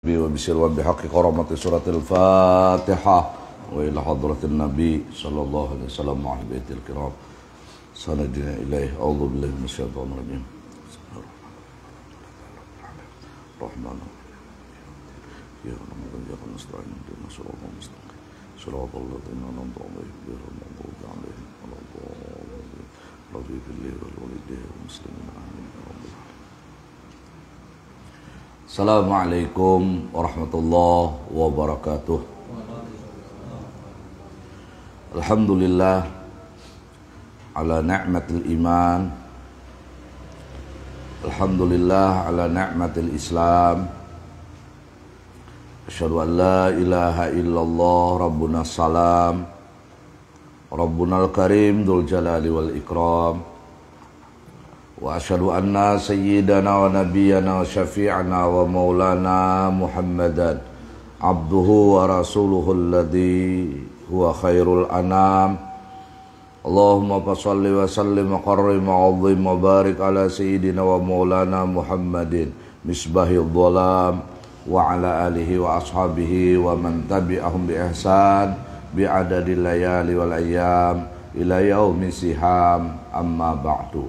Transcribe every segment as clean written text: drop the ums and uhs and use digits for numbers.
وبسر وبحق كرامة سورة الفاتحة وإلى حضرة النبي صلى الله عليه وسلم مع البيت الكرام سندنا إليه. أعوذ بالله من الشيطان الرجيم. الرحمن الرحيم يا رب يا نستعين اهدنا الصراط المستقيم صراط الذين أنعمت عليهم غير المغضوب عليهم ولا الضالين رضيت بالله والوالدين والمسلمين آمين يا رب العالمين. Assalamualaikum warahmatullahi wabarakatuh. Alhamdulillah ala ni'matil iman. Alhamdulillah ala ni'matil islam. Asyhadu an la ilaha illallah rabbuna salam. Rabbunal karim dzul jalali wal ikram. Wa asyhadu anna sayyidana wa nabiyyana wa syafi'ana wa maulana Muhammadan abduhu wa rasuluhu alladhi huwa khairul anam. Allahumma fassalli wa sallim wa qarrim wa azim wa barik ala sayyidina wa maulana Muhammadin misbahil dhalam wa ala alihi wa ashabihi wa man tabi'ahum bi ihsan bi adadil layali wal ayyam ila yaumi siham amma ba'du.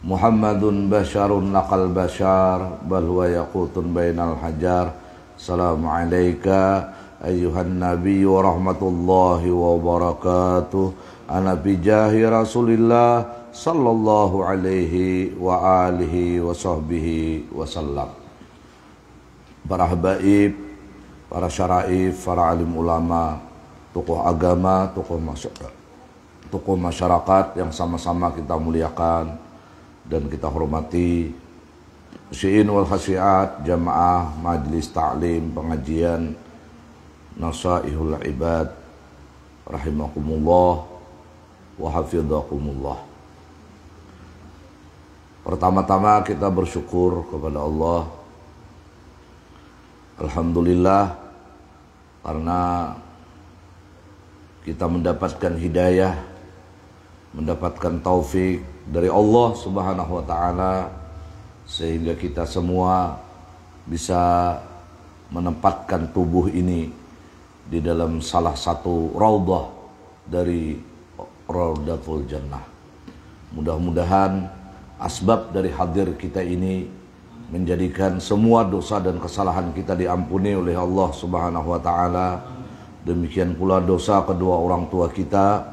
Muhammadun basyarun laqal basyar bal huwa yaqutun bainal hajar. Assalamu alayka ayyuhan nabiy wa rahmatullahi wa barakatuh. Ana bi jahi Rasulillah sallallahu alaihi wa alihi wa sahbihi wasallam. Para habaib, para syaraif, para alim ulama, tokoh agama, tokoh masyarakat yang sama-sama kita muliakan dan kita hormati, musyi'in wal khasyiat, jamaah majlis ta'lim, pengajian nasaihul ibad, rahimakumullah wa hafidhakumullah. Pertama-tama kita bersyukur kepada Allah, alhamdulillah, karena kita mendapatkan hidayah, mendapatkan taufik dari Allah Subhanahu wa ta'ala, sehingga kita semua bisa menempatkan tubuh ini di dalam salah satu raudhah dari Raudhatul Jannah. Mudah-mudahan asbab dari hadir kita ini menjadikan semua dosa dan kesalahan kita diampuni oleh Allah Subhanahu wa ta'ala. Demikian pula dosa kedua orang tua kita,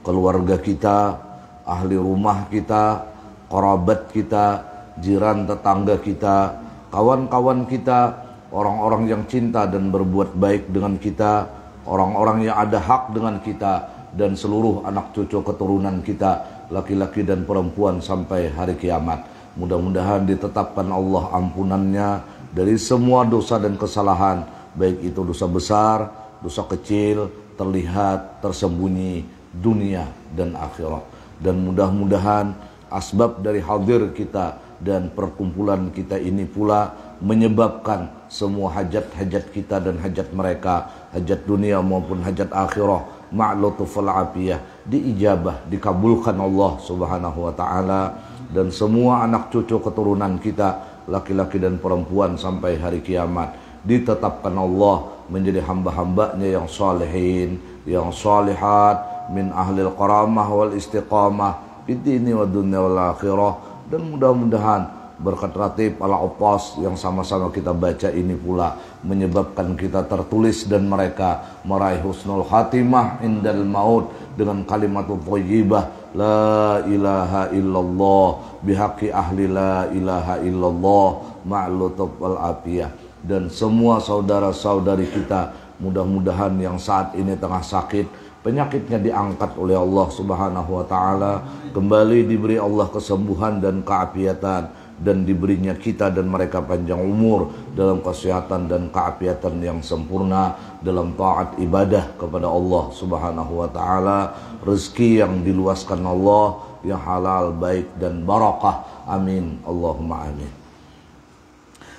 keluarga kita, ahli rumah kita, kerabat kita, jiran tetangga kita, kawan-kawan kita, orang-orang yang cinta dan berbuat baik dengan kita, orang-orang yang ada hak dengan kita, dan seluruh anak cucu keturunan kita, laki-laki dan perempuan sampai hari kiamat. Mudah-mudahan ditetapkan Allah ampunannya dari semua dosa dan kesalahan, baik itu dosa besar, dosa kecil, terlihat, tersembunyi, dunia dan akhirat. Dan mudah-mudahan asbab dari hadir kita dan perkumpulan kita ini pula menyebabkan semua hajat-hajat kita dan hajat mereka, hajat dunia maupun hajat akhirah, ma'lutuful afiyah, diijabah, dikabulkan Allah Subhanahu wa ta'ala. Dan semua anak cucu keturunan kita, laki-laki dan perempuan sampai hari kiamat, ditetapkan Allah menjadi hamba-hambanya yang salihin, yang salihat, min ahlil qaramah wal istiqamah bidini wa dunya wal akhirah. Dan mudah-mudahan berkat ratib ala opas yang sama-sama kita baca ini pula menyebabkan kita tertulis dan mereka meraih husnul khatimah indal maut dengan kalimatul thayyibah la ilaha illallah bihaqi ahli la ilaha illallah ma'lutuf wal afiyah. Dan semua saudara-saudari kita mudah-mudahan yang saat ini tengah sakit, penyakitnya diangkat oleh Allah Subhanahu wa ta'ala, kembali diberi Allah kesembuhan dan keafiatan, dan diberinya kita dan mereka panjang umur dalam kesehatan dan keafiatan yang sempurna dalam taat ibadah kepada Allah Subhanahu wa ta'ala, rezeki yang diluaskan Allah yang halal, baik dan barakah. Amin Allahumma amin.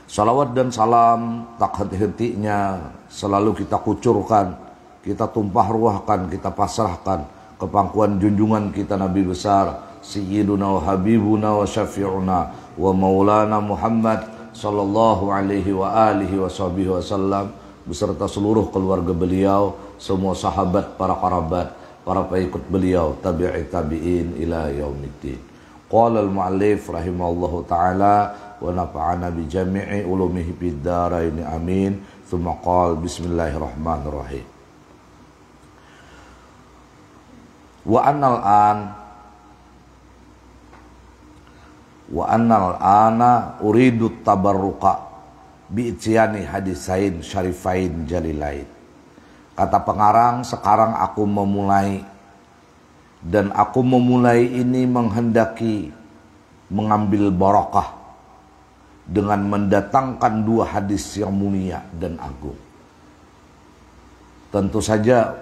Salawat dan salam tak henti-hentinya selalu kita kucurkan, kita tumpah ruahkan, kita pasrahkan ke pangkuan junjungan kita Nabi besar Sayyiduna wa Habibuna wa Syafi'una wa Maulana Muhammad sallallahu alaihi wa alihi wasallam beserta seluruh keluarga beliau, semua sahabat, para kerabat, para pengikut beliau, tabi'i tabi'in ila yaumiddin. Qala al-mu'allif rahimahullahu ta'ala wa nafa'ana bi jami'i ulumihi fid dharain amin. Tsumma qala bismillahirrahmanirrahim. Wa annal ana uridu tabarruqa bi'tiani hadisain syarifain jalilain. Kata pengarang, sekarang aku memulai ini menghendaki mengambil barakah dengan mendatangkan dua hadis yang mulia dan agung. Tentu saja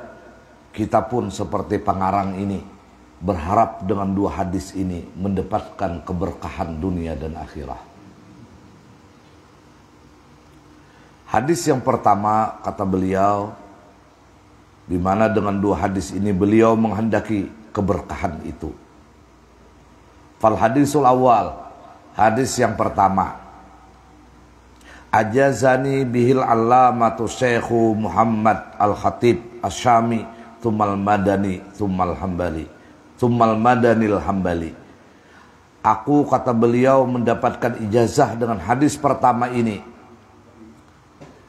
kita pun seperti pengarang ini berharap dengan dua hadis ini mendapatkan keberkahan dunia dan akhirat. Hadis yang pertama, kata beliau, di mana dengan dua hadis ini beliau menghendaki keberkahan itu. Fal hadisul awal, hadis yang pertama, ajazani bihil allamatu Syekhu Muhammad al-Khatib Asyami tsummal madani tsummal hambali tsummal madanil hambali. Aku, kata beliau, mendapatkan ijazah dengan hadis pertama ini,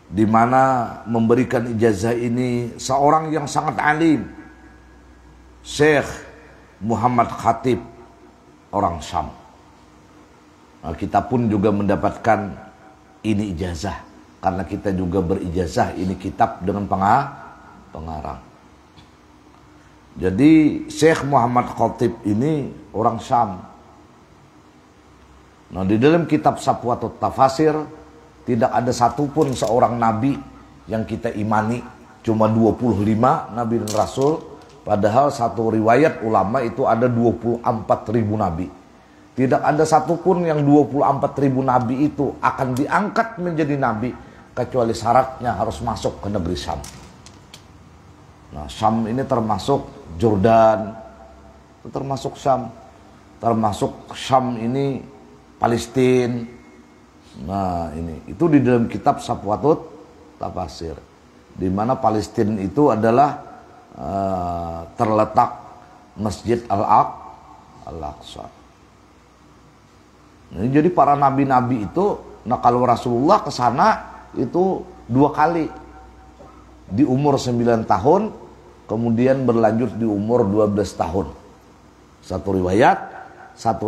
di mana memberikan ijazah ini seorang yang sangat alim, Syekh Muhammad Khatib, orang Syam. Nah, kita pun juga mendapatkan ini ijazah karena kita juga berijazah ini kitab dengan pengarang. Jadi Syekh Muhammad Khatib ini orang Syam. Nah, di dalam kitab Safwatut Tafasir tidak ada satupun seorang nabi yang kita imani, cuma 25 nabi dan rasul, padahal satu riwayat ulama itu ada 24.000 nabi. Tidak ada satupun yang 24.000 nabi itu akan diangkat menjadi nabi kecuali syaratnya harus masuk ke negeri Syam. Nah, Syam ini termasuk Jordan, termasuk Syam, termasuk Syam ini Palestina. Nah, ini itu di dalam kitab Safwatut Tafasir, di mana Palestina itu adalah terletak Masjid Al-Aqsa. Nah, jadi para nabi-nabi itu, nah kalau Rasulullah ke sana itu 2 kali, di umur 9 tahun, kemudian berlanjut di umur 12 tahun. Satu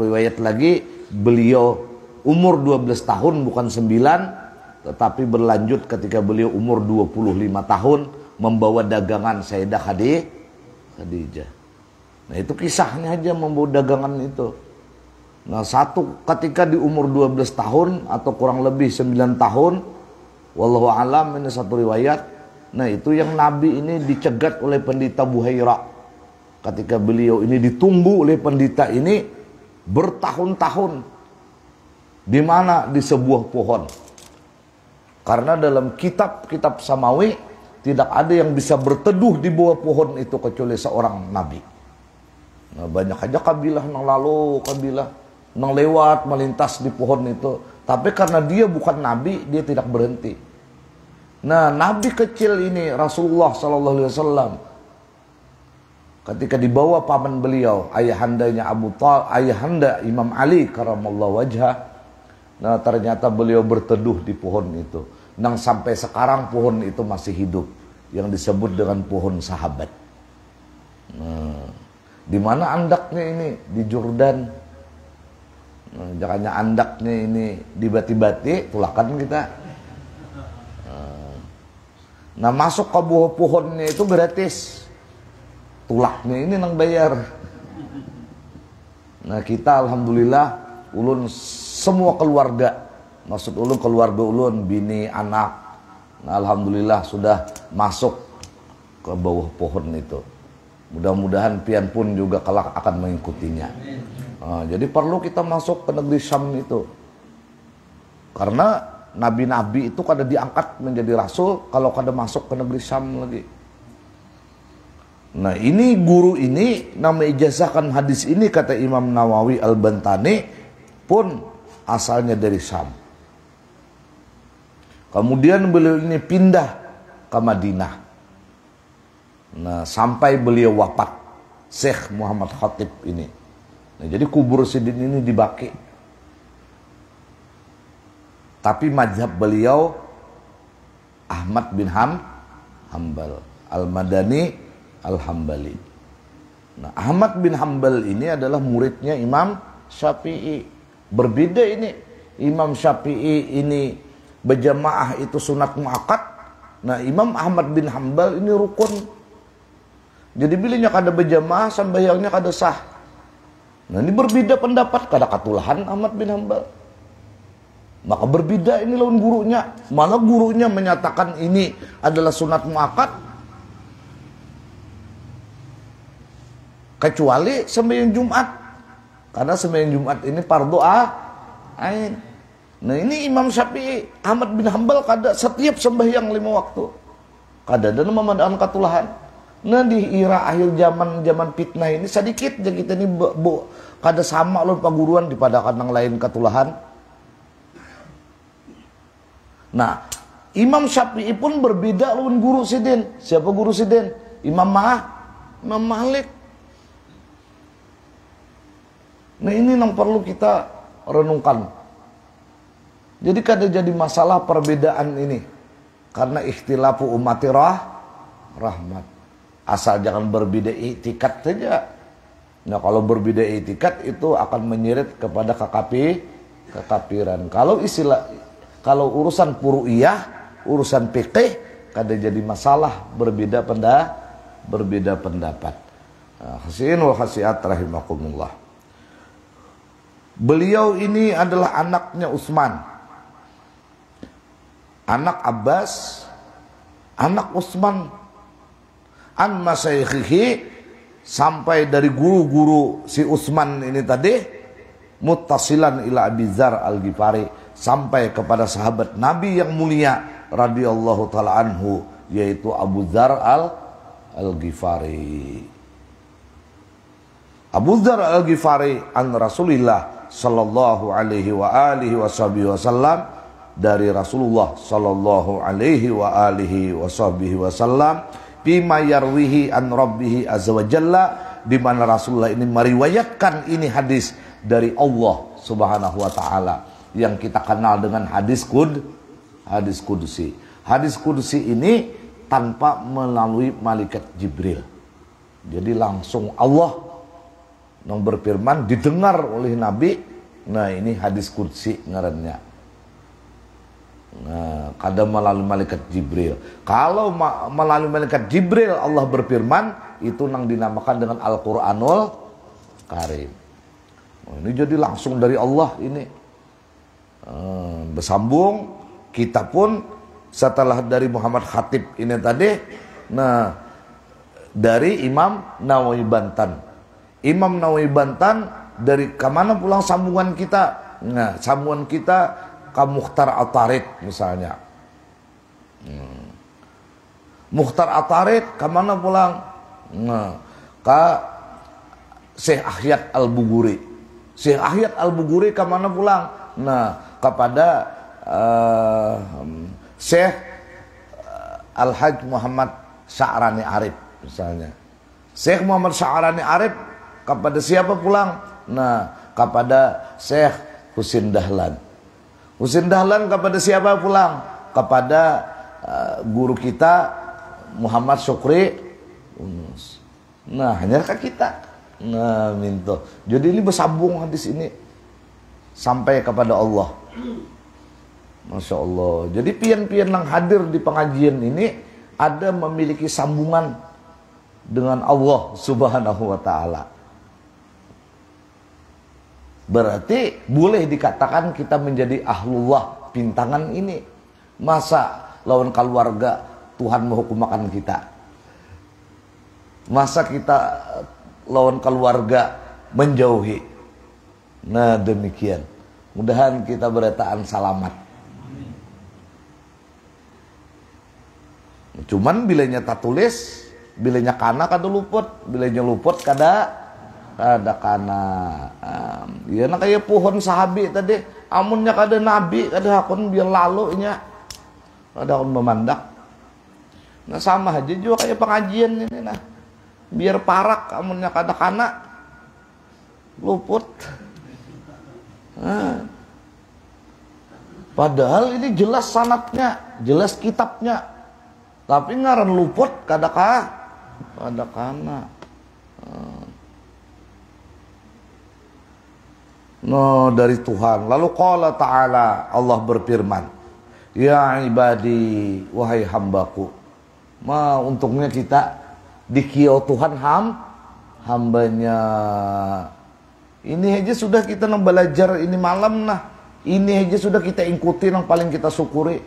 riwayat lagi beliau umur 12 tahun bukan 9, tetapi berlanjut ketika beliau umur 25 tahun membawa dagangan Sayyidah Khadijah. Nah, itu kisahnya aja membawa dagangan itu. Nah, ketika di umur 12 tahun atau kurang lebih 9 tahun, wallahu alam, ini satu riwayat. Nah, itu yang Nabi ini dicegat oleh pendeta Buhaira. Ketika beliau ini ditunggu oleh pendeta ini bertahun-tahun. Di mana? Di sebuah pohon. Karena dalam kitab-kitab samawi tidak ada yang bisa berteduh di bawah pohon itu kecuali seorang nabi. Nah, banyak aja kabilah nang lewat melintas di pohon itu, tapi karena dia bukan nabi, dia tidak berhenti. Nah, nabi kecil ini Rasulullah sallallahu alaihi wasallam ketika dibawa paman beliau, ayahandanya ayahanda Imam Ali karamallahu wajhah. Nah, ternyata beliau berteduh di pohon itu. Nah, sampai sekarang pohon itu masih hidup, yang disebut dengan pohon sahabat. Nah, di mana andaknya ini? Di Jordan. Nah, jangannya andaknya ini di bati-bati, tulakan kita. Nah, masuk ke bawah pohonnya itu gratis. Tulaknya ini nang bayar. Nah, kita alhamdulillah ulun semua keluarga, maksud ulun keluarga ulun, bini, anak, nah, alhamdulillah sudah masuk ke bawah pohon itu. Mudah-mudahan pian pun juga kelak akan mengikutinya. Nah, jadi perlu kita masuk ke negeri Syam itu, karena nabi-nabi itu kada diangkat menjadi rasul kalau kada masuk ke negeri Syam lagi. Nah, ini guru ini nama ijazahkan hadis ini, kata Imam Nawawi Al-Bantani, pun asalnya dari Syam. Kemudian beliau ini pindah ke Madinah. Nah, sampai beliau wafat, Syekh Muhammad Khatib ini. Nah, jadi kubur Sidin ini di Baqi. Tapi mazhab beliau Ahmad bin Hambal, Al-Madani Al-Hambali. Nah, Ahmad bin Hambal ini adalah muridnya Imam Syafi'i. Berbeda ini. Imam Syafi'i ini berjamaah itu sunat muakkad. Nah, Imam Ahmad bin Hambal ini rukun. Jadi bilanya kada berjamaah sembahyangnya kada sah. Nah, ini berbeda pendapat, kada katulahan Ahmad bin Hambal. Maka berbeda ini lawan gurunya. Malah gurunya menyatakan ini adalah sunat muakkad. Kecuali sembahyang Jumat. Karena sembahyang Jumat ini fardhu ain. Nah, ini Imam Syafi'i, Ahmad bin Hambal kada setiap sembahyang 5 waktu. Kada ada memadaan katulahan. Nah, di era akhir zaman fitnah ini sedikit aja kita ini kada sama loh paguruan dipadakan yang lain katulahan. Nah, Imam Syafi'i pun berbeda lawan guru Sidin. Siapa guru Sidin? Imam Malik. Nah, ini yang perlu kita renungkan. Jadi kada jadi masalah perbedaan ini. Karena ikhtilafu ummati rahmat. Asal jangan berbeda i'tikad saja. Nah, kalau berbeda i'tikad itu akan menyeret kepada kekafiran. Kalau urusan furu'iyah, urusan fikih kada jadi masalah berbeda pendapat. Khasiin wa khasiat rahimakumullah. Beliau ini adalah anaknya Utsman, anak Abbas, anak Utsman, an masyayikhihi, sampai dari guru-guru si Utsman ini tadi, muttasilan ila Abi Dzar Al-Ghifari, sampai kepada sahabat Nabi yang mulia radhiyallahu taala anhu, yaitu Abu Dzar Al-Ghifari. Abu Dzar Al-Ghifari an Rasulillah sallallahu alaihi wa alihi wasallam, dari Rasulullah sallallahu alaihi wa alihi wasallam, bima yarwihi an rabbihi azza wa jalla, di mana Rasulullah ini meriwayatkan ini hadis dari Allah Subhanahu wa taala yang kita kenal dengan hadis qudsi. Hadis qudsi ini tanpa melalui malaikat Jibril. Jadi langsung Allah yang berfirman didengar oleh Nabi. Nah, ini hadis qudsi ngarannya. Nah, kadang melalui malaikat Jibril. Kalau melalui malaikat Jibril Allah berfirman, itu yang dinamakan dengan Al-Quranul Karim. Nah, ini jadi langsung dari Allah ini. Bersambung, kita pun setelah dari Muhammad Khatib ini tadi, nah dari Imam Nawawi Bantan. Imam Nawawi Bantan dari kemana pulang sambungan kita? Nah, sambungan kita ke Mukhtar Atarid misalnya. Mukhtar Atarid kemana pulang? Nah, ke Syekh Ahyad Al-Buguri. Syekh Ahyad Al-Buguri kemana pulang? Nah, kepada Syekh Al-Hajj Muhammad Sya'rani Arif misalnya. Syekh Muhammad Sya'rani Arif kepada siapa pulang? Nah, kepada Syekh Husin Dahlan. Husin Dahlan kepada siapa pulang? Kepada guru kita Muhammad Syukri Unus. Nah, hanya ke kita. Nah, minto. Jadi ini bersambung hadis ini sampai kepada Allah. Masya Allah. Jadi pian-pian yang hadir di pengajian ini ada memiliki sambungan dengan Allah Subhanahu wa taala. Berarti boleh dikatakan kita menjadi ahlullah bintangan ini. Masa lawan keluarga Tuhan menghukumakan kita? Masa kita lawan keluarga menjauhi? Nah, demikian. Mudahan kita beretaan salamat. Cuman bilanya tak tulis, bilanya kana kada luput, bilanya luput kada kana. Ya nak kayak pohon sahabi tadi, amunnya kada nabi kada hakun biar lalu nya. ada orang memandang. Nah sama aja juga kayak pengajian ini nah. Biar parak amunnya kanak-kanak luput. Nah, padahal ini jelas sanadnya, jelas kitabnya. Tapi ngaran luput kadakana. No dari Tuhan. Lalu qala ta'ala, Allah berfirman, ya ibadi, wahai hambaku. Untungnya kita dikiau Tuhan hambanya. Ini aja sudah kita belajar ini malam nah. Ini aja sudah kita ikuti yang paling kita syukuri.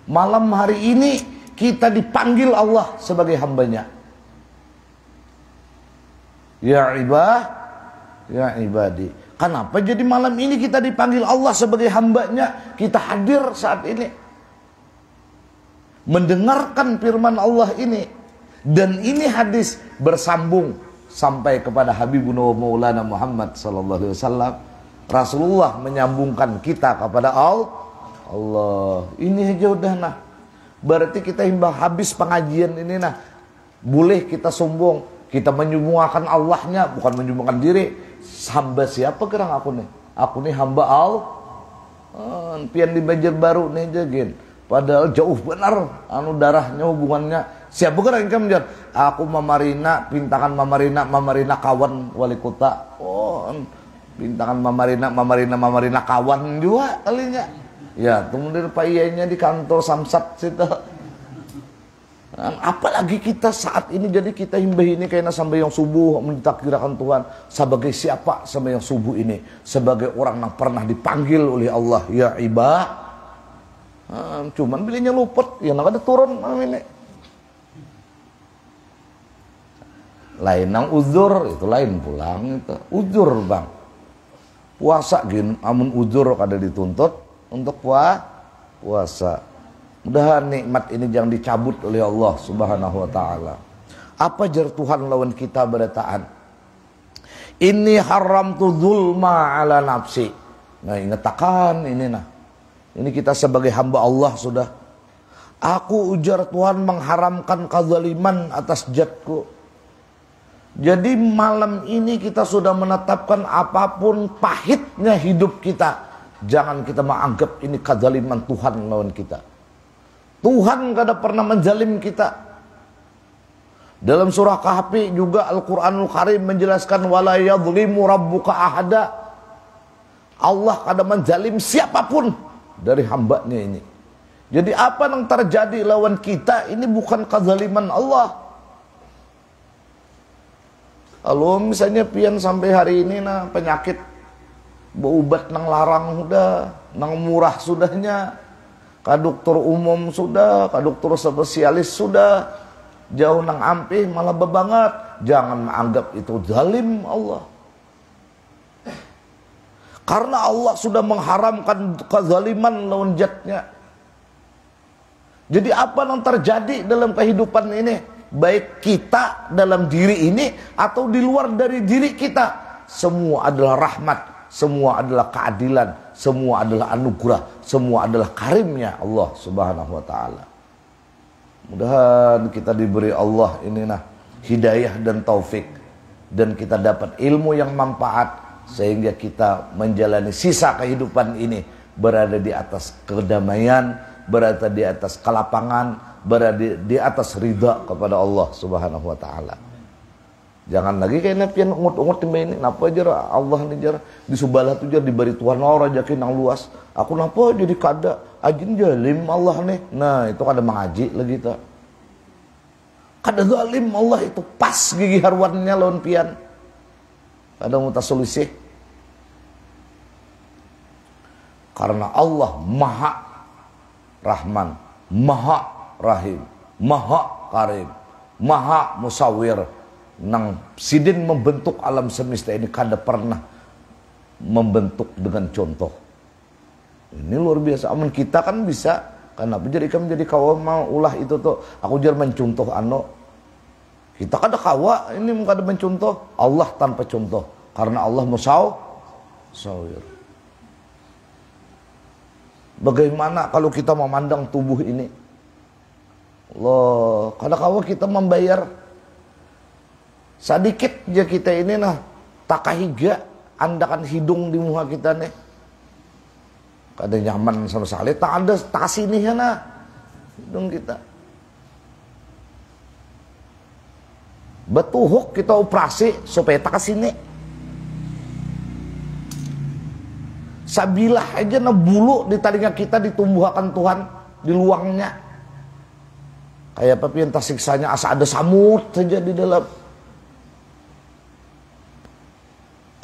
Malam hari ini kita dipanggil Allah sebagai hambanya. Ya ibadi. Kenapa jadi malam ini kita dipanggil Allah sebagai hambanya? Kita hadir saat ini mendengarkan firman Allah ini. Dan ini hadis bersambung sampai kepada Habibuna Maulana Muhammad sallallahu alaihi wasallam. Rasulullah menyambungkan kita kepada Allah. Ini aja udah nah. Berarti kita imbang habis pengajian ini nah. Boleh kita sombong, kita menyembuhkan Allahnya, bukan menyembuhkan diri. Hamba siapa kerang aku nih? Aku nih hamba Allah. Pian di Banjarbaru nih jagin. Padahal jauh benar darahnya hubungannya. Siapa kerang kamu jawab? Aku Mamarina, pintakan Mamarina kawan wali kota. Bintangan Mamarina kawan juga kalinya. Ya, kemudian Pak Iyainya di kantor Samsat situ. Apalagi kita saat ini jadi kita himbah ini kayaknya sampai yang subuh mentakdirkan Tuhan sebagai siapa sampai yang subuh ini sebagai orang yang pernah dipanggil oleh Allah ya ibah. Cuman bilangnya luput ya nggak ada turun ini. Lain nang uzur itu lain pulang itu uzur bang. Puasa gin amun uzur kada dituntut untuk puasa. Mudahan nikmat ini jangan dicabut oleh Allah Subhanahu wa taala. Apa jar Tuhan lawan kita berataan? Inni haramtu zulma ala nafsi. Nah, ingatakan ini nah. Ini kita sebagai hamba Allah sudah. Aku ujar Tuhan mengharamkan kezaliman atas zatku. Jadi malam ini kita sudah menetapkan apapun pahitnya hidup kita. Jangan kita menganggap ini kezaliman Tuhan lawan kita. Tuhan kada pernah menzalim kita. Dalam surah Kahfi juga Al-Quranul Karim menjelaskan wala yadhlimu rabbuka ahada. Allah kada menzalim siapapun dari hambanya ini. Jadi apa yang terjadi lawan kita ini bukan kezaliman Allah. Kalau misalnya pian sampai hari ini nah penyakit berobat nang larang sudah, nang murah sudahnya. Ka dokter umum sudah, ka dokter spesialis sudah, jauh nang ampih malah bebanget. Jangan menganggap itu zalim Allah. Karena Allah sudah mengharamkan kezaliman lawan zatnya. Jadi apa yang terjadi dalam kehidupan ini, baik kita dalam diri ini atau di luar dari diri kita, semua adalah rahmat, semua adalah keadilan, semua adalah anugerah, semua adalah karimnya Allah Subhanahu wa taala. Mudah-mudahan kita diberi Allah ini nah hidayah dan taufik dan kita dapat ilmu yang manfaat sehingga kita menjalani sisa kehidupan ini berada di atas kedamaian, berada di atas kelapangan, berada di atas ridha kepada Allah Subhanahu wa taala. Jangan lagi kayaknya pian ungut-ungut timba ini. Napa aja Allah ni jar di subalah tu jar diberi Tuhan orang jakin nang luas. Aku napa jadi kada ajin jalim Allah nih. Nah, itu kada mengaji lagi ta. Kada zalim Allah itu pas gigi harwannya lawan pian. Kada muta solusi. Karena Allah Maha Rahman, Maha Rahim, Maha Karim, Maha Musawwir. Nang sidin membentuk alam semesta ini kada pernah membentuk dengan contoh. Ini luar biasa. Amun kita kan bisa, kenapa jadi kamu jadi kawa mau ulah itu tuh. Aku jar mencontoh ano. Kita kada kawa ini kada mencontoh. Allah tanpa contoh. Karena Allah musawwir. Bagaimana kalau kita memandang tubuh ini? Loh, kadang kala kita membayar sedikit aja kita ini nah takahiga andakan hidung di muka kita nih. Kada nyaman sama sekali, tak ada tak sini ya nah hidung kita. Betuhuk kita operasi supaya tak sini. Sabilah aja na bulu di telinga kita ditumbuhkan Tuhan di luangnya. Kayak apa yang tak siksanya asa ada samut saja di dalam.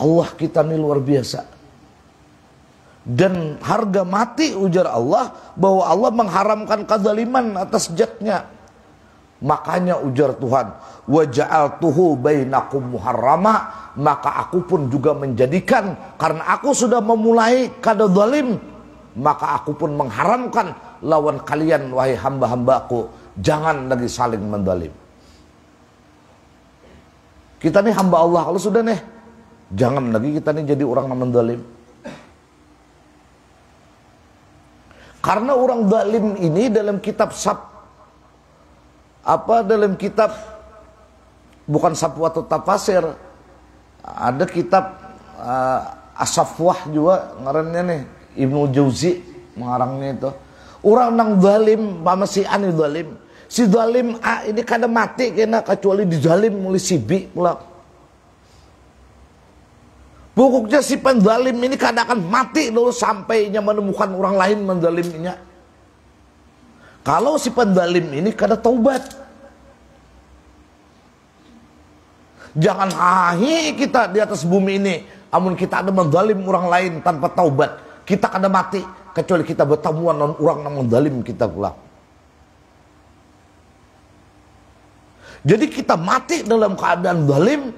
Allah kita ini luar biasa. Dan harga mati ujar Allah bahwa Allah mengharamkan kezaliman atas zatnya. Makanya ujar Tuhan, wa ja'altuhu bainakum muharrama, maka aku pun juga menjadikan karena aku sudah memulai kada zalim, maka aku pun mengharamkan lawan kalian wahai hamba-hambaku, jangan lagi saling menzalim. Kita nih hamba Allah, kalau sudah nih jangan lagi kita nih jadi orang yang menzalim. Karena orang zalim ini dalam kitab dalam kitab bukan Safwatut Tafasir, ada kitab As-Safwah juga ngarannya nih, Ibnu Jauzi mengarangnya itu. Orang nang zalim pama si ani zalim. Si zalim A ini kada mati kena kecuali dizalim oleh si B pula. Pokoknya si penzalim ini kada akan mati dulu sampainya menemukan orang lain menzaliminya. Kalau si penzalim ini kada taubat. Jangan hahi kita di atas bumi ini, amun kita ada menzalim orang lain tanpa taubat, kita kada mati kecuali kita bertemuan dengan orang yang menzalim kita pula. Jadi kita mati dalam keadaan zalim,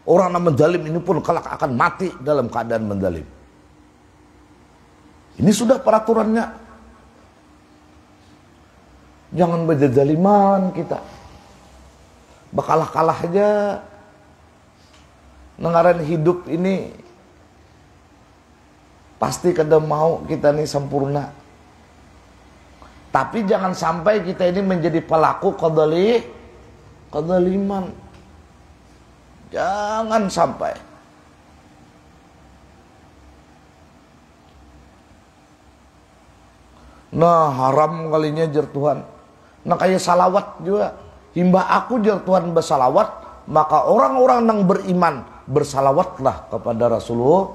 orang yang menzalim ini pun kelak akan mati dalam keadaan menzalim. Ini sudah peraturannya. Jangan berjaliman kita. Bakalah-kalah aja. Nengaran hidup ini pasti kada mau kita ini sempurna. Tapi jangan sampai kita ini menjadi pelaku kezaliman. Jangan sampai. Nah, haram kalinya jar Tuhan. Nah kayak salawat juga. Himba aku jar Tuhan bersalawat, maka orang-orang yang beriman bersalawatlah kepada Rasulullah.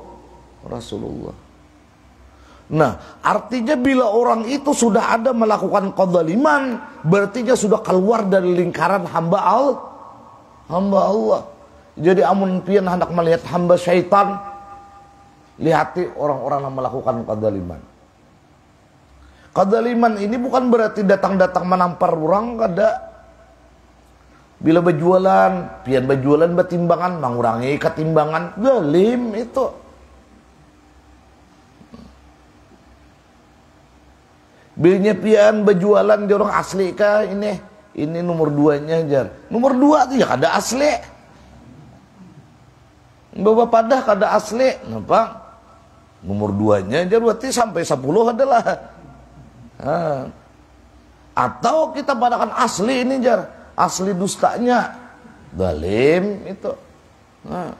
Nah, artinya bila orang itu sudah ada melakukan kezaliman, berarti dia sudah keluar dari lingkaran hamba Allah. Jadi amun pian hendak melihat hamba syaitan, lihati orang-orang yang melakukan kezaliman. Kezaliman ini bukan berarti datang-datang menampar orang, kada. Bila berjualan, pian berjualan bertimbangan, mengurangi ketimbangan, zalim itu. Bilnya pian berjualan di orang asli kah ini nomor 2-nya jar. Nomor 2 tuh ya kada asli. Bawa padah kada asli, nampak? Nomor 2-nya jar berarti sampai 10 adalah. Nah. Atau kita padakan asli ini jar, asli dustanya, zalim itu. Nah.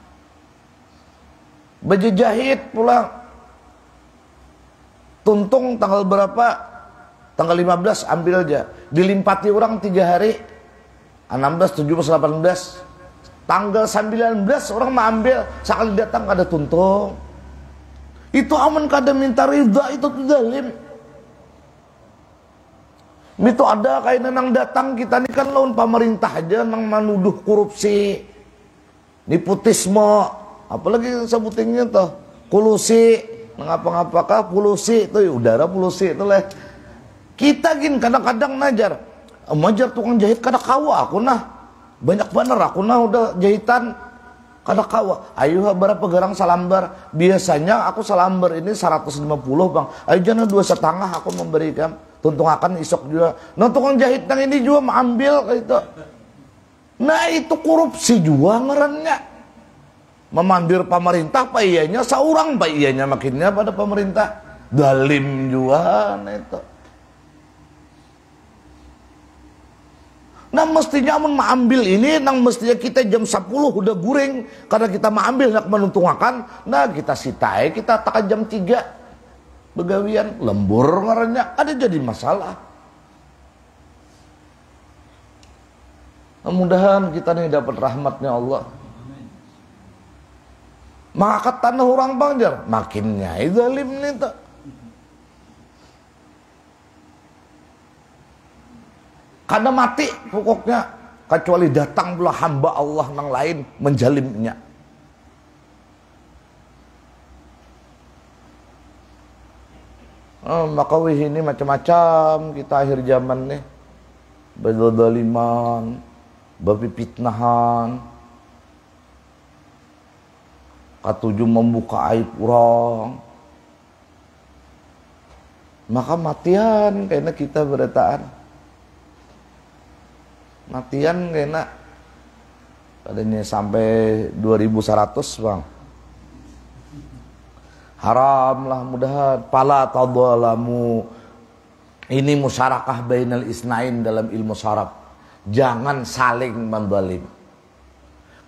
Baju jahit pulang, tuntung tanggal berapa? Tanggal 15 ambil aja, dilimpati orang 3 hari, 16, 17, 18, tanggal 19 orang mau ambil, sekali datang kada tuntung. Itu aman kada minta ridha, itu tuh zalim. Itu ada kayak nang datang kita ini kan lawan pemerintah aja nang menuduh korupsi, nepotisme, apalagi sebutinnya tuh kolusi, ngapa-ngapakah polusi itu udara polusi itu lah. Kita gin kadang-kadang najar tukang jahit kada kawa aku nah banyak bener aku nah udah jahitan kada kawa. Ayo berapa garang salambar, biasanya aku salambar ini 150 bang, ayo jangan 2,5 aku memberikan. Tuntung akan isok juga. Nah tukang jahit yang ini juga mengambil kayak itu. Nah itu korupsi juga ngarannya. Memandir pemerintah pak iyanya seorang pak iyanya makinnya pada pemerintah. Zalim juga nah itu. Nah mestinya amun ambil ini, nang mestinya kita jam 10 udah guring karena kita ambil nak menuntung akan. Nah kita sitai, kita takan jam 3 begawian, lembur ngarannya, ada jadi masalah. Mudah-mudahan kita nih dapat rahmatnya Allah. Maka tanah orang Banjar makinnya zalim nih tak. Karena mati pokoknya, kecuali datang pula hamba Allah yang lain menjalimnya. Maka wih ini macam-macam kita akhir zaman nih, berzaliman, berfitnahan, katuju membuka aib orang. Maka matian karena kita berataan. Matian kena padanya sampai 2100 bang. Haram lah mudahan. Pala tadalamu. Ini musyarakah bainal isnain dalam ilmu syaraf. Jangan saling menzalim.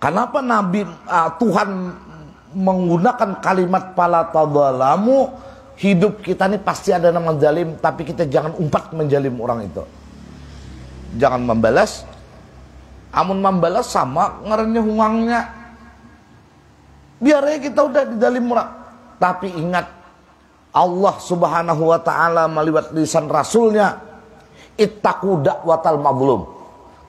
Kenapa Tuhan menggunakan kalimat pala tadalamu? Hidup kita ini pasti ada yang menzalim, tapi kita jangan umpat menzalim orang itu. Jangan membalas. Amun membalas sama ngarannya huangnya. Biar aja kita udah di dalam orang. Tapi ingat, Allah subhanahu wa ta'ala meliwat lisan Rasulnya, ittaqu da'watal mazlum.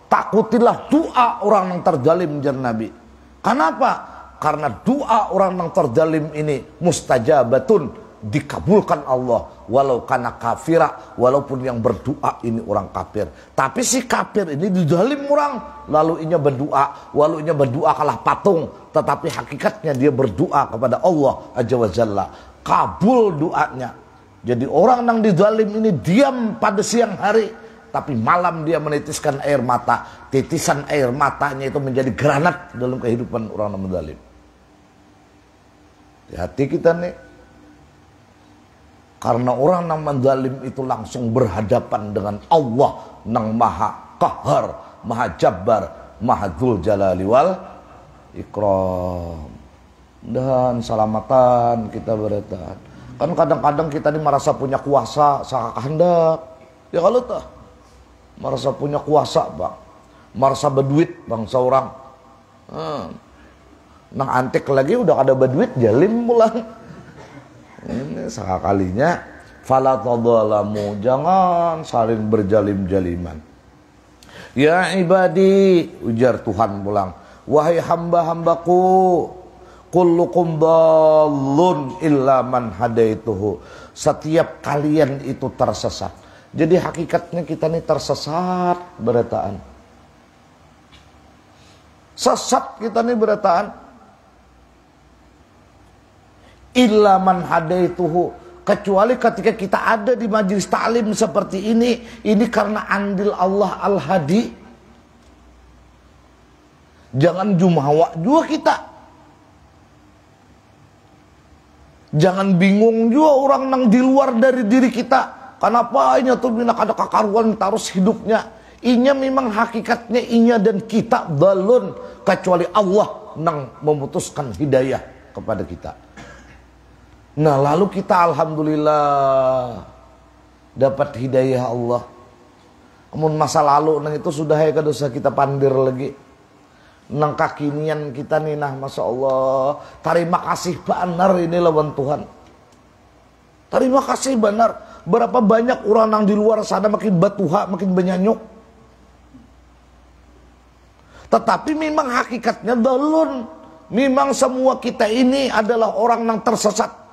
Takutilah doa orang yang terzalim, jar Nabi. Kenapa? Karena doa orang yang terzalim ini mustajabatun, dikabulkan Allah walau kana kafira, walaupun yang berdoa ini orang kafir. Tapi si kafir ini dizalim orang, lalu inya berdoa, walau inya berdoa kalah patung, tetapi hakikatnya dia berdoa kepada Allah azza wa jalla, kabul doanya. Jadi orang yang dizalim ini diam pada siang hari, tapi malam dia menitiskan air mata. Titisan air matanya itu menjadi granat dalam kehidupan orang yang menzalim. Di hati kita nih. Karena orang yang menzalim itu langsung berhadapan dengan Allah yang maha qahar, maha jabbar, maha dzul jalali wal ikram. Dan salamatan kita beratahan. Kan kadang-kadang kita ini merasa punya kuasa saka kehendak. Ya kalau tak merasa punya kuasa bang, merasa berduit bang seorang. Nang antik lagi udah ada berduit jalim pulang. Ini sekalinya fala tadalamu, jangan saling berjalim-jaliman. Ya ibadi, ujar Tuhan pulang, wahai hamba-hambaku, kullukum dallun illa man hadaituhu. Setiap kalian itu tersesat. Jadi hakikatnya kita ini tersesat berataan. Sesat kita ini berataan. Illa man hadaituhu, kecuali ketika kita ada di majelis ta'lim seperti ini karena andil Allah al-hadi. Jangan jumawa juga kita. Jangan bingung juga orang yang di luar dari diri kita. Kenapa inya tuh bina kada kakaruan terus hidupnya. Inya memang hakikatnya inya dan kita balun, kecuali Allah yang memutuskan hidayah kepada kita. Nah lalu kita alhamdulillah dapat hidayah Allah. Namun masa lalu nang itu sudah ya dosa kita pandir lagi. Nang kakinian kita nih nah masya Allah. Terima kasih benar ini lawan Tuhan. Terima kasih benar. Berapa banyak orang yang di luar sana makin batuha, makin benyanyuk. Tetapi memang hakikatnya dalun. Memang semua kita ini adalah orang yang tersesat.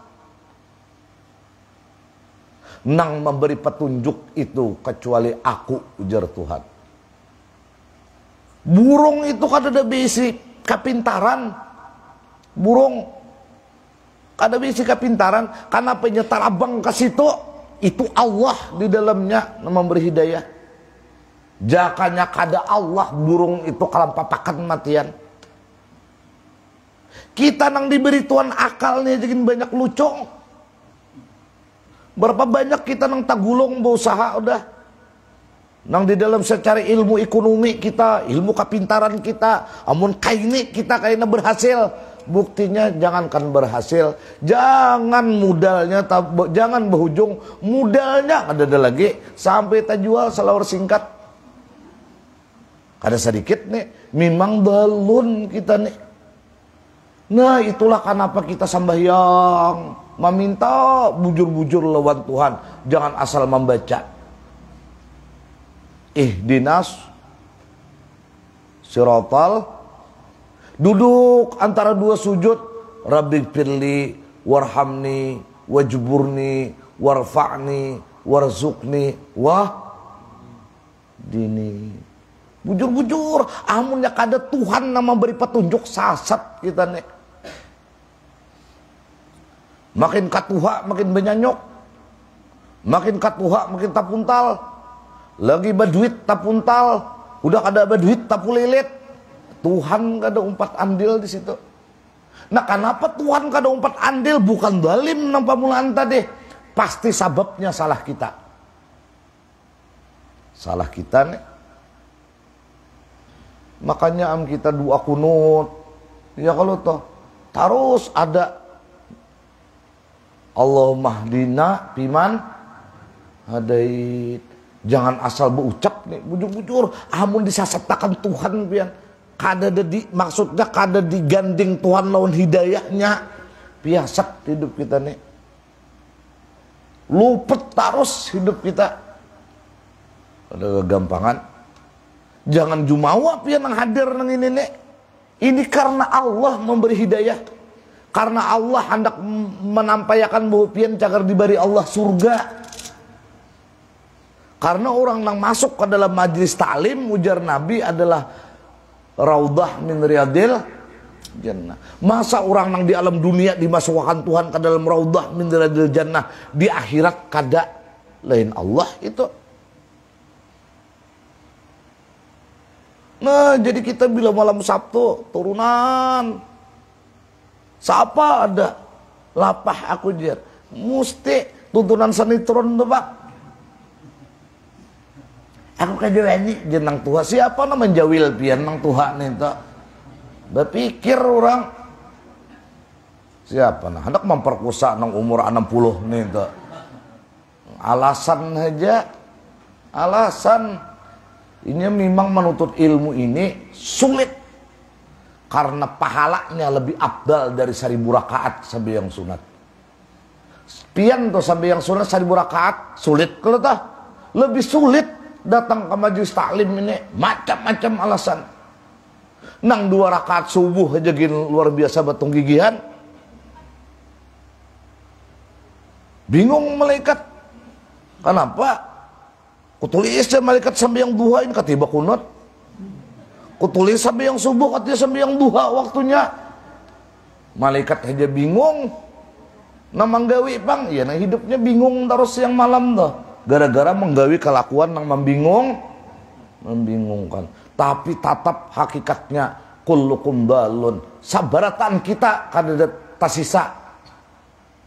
Nang memberi petunjuk itu kecuali aku, ujar Tuhan. Burung itu kan ada bisi kapintaran. Burung ada bisi kapintaran, karena penyetar abang ke situ, itu Allah di dalamnya memberi hidayah. Jakanya kada Allah, burung itu kalampapakan matian. Kita nang diberi Tuhan akalnya jadi banyak lucong. Berapa banyak kita nang tagulong berusaha udah. Nang di dalam secara ilmu ekonomi kita, ilmu kapintaran kita, amun kaini kita kayaknya berhasil. Buktinya jangankan berhasil, jangan modalnya, jangan berujung modalnya ada lagi sampai tak jual selawar singkat. Ada sedikit nih, memang balun kita nih. Nah itulah kenapa kita sembahyang, meminta bujur-bujur lawan Tuhan, jangan asal membaca. Ihdinas siratal, duduk antara dua sujud, Rabbi firli warhamni wajburni warfa'ni warzuqni dini. Bujur-bujur, amunnya kada Tuhan nama beri petunjuk sasat kita nih. Makin katuha makin benyanyok, makin katuha makin tapuntal. Lagi berduit tapuntal, udah kada berduit tapulilit. Tuhan kada umpat andil di situ. Nah, kenapa Tuhan kada umpat andil? Bukan zalim nang pamulaan tadi. Pasti sebabnya salah kita. Salah kita nih. Makanya kita doa kunut. Ya kalau toh terus ada Allahumma hdina piman hadait. Jangan asal berucap nih, bujur-bujur. Amun disasatakan Tuhan pian. Kada maksudnya kada diganding Tuhan lawan hidayahnya. Biasa hidup kita nih. Lupet terus hidup kita. Ada kegampangan. Jangan jumawa pian yang hadir nang ini nih. Ini karena Allah memberi hidayah. Karena Allah hendak menampayakan bahwa pian cagar diberi Allah surga. Karena orang yang masuk ke dalam majlis ta'lim, ujar Nabi adalah raudah min riyadil jannah. Masa orang yang di alam dunia dimasukkan Tuhan ke dalam raudah min riyadil jannah, di akhirat kada lain Allah itu. Nah, jadi kita bila malam Sabtu turunan, siapa ada lapah aku jar, mesti tuntunan sinetron tuh Pak. Aku kadang-kadang jenang Tuhan. Siapa nama menjawil pian nang Tuhan nih tak? Berpikir orang. Siapa nah? Hendak memperkosa nang umur 60 nih tak? Alasan aja. Alasan. Ini memang menuntut ilmu ini sulit. Karena pahalanya lebih abdal dari 1000 rakaat sampai yang sunat. Pian tuh sampai yang sunat 1000 rakaat sulit kalau tak? Lebih sulit. Datang ke majelis taklim ini macam-macam alasan. Nang 2 rakaat subuh aja gini luar biasa batung gigihan. Bingung malaikat. Kenapa? Kutulis ya malaikat sampai yang duha ini ketiba kunut. Kutulis sampai yang subuh katanya sampai yang duha waktunya. Malaikat aja bingung. Namang gawi bang, ya nah hidupnya bingung terus yang malam tuh. Gara-gara menggawi kelakuan yang membingungkan. Tapi tetap hakikatnya kullukum dalun. Sabaratan kita kada tasisa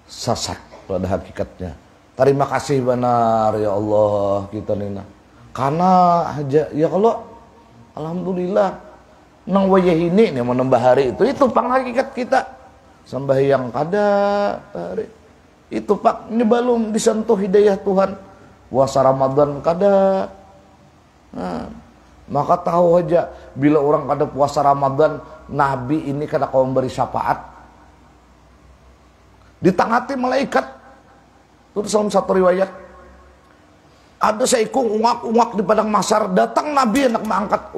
sesat pada hakikatnya. Terima kasih benar ya Allah kita nina. Karena aja ya kalau alhamdulillah nang wayah ini nih menambah hari itu pang hakikat kita. Sembahyang kada hari. Itu Pak ini belum disentuh hidayah Tuhan. Puasa Ramadan kada. Nah, maka tahu aja bila orang kada puasa Ramadan, Nabi ini kada kau memberi syafaat. Ditangati malaikat. Itu dalam satu riwayat. Ada seikung ungak-ungak di padang mahsyar, datang Nabi hendak mengangkat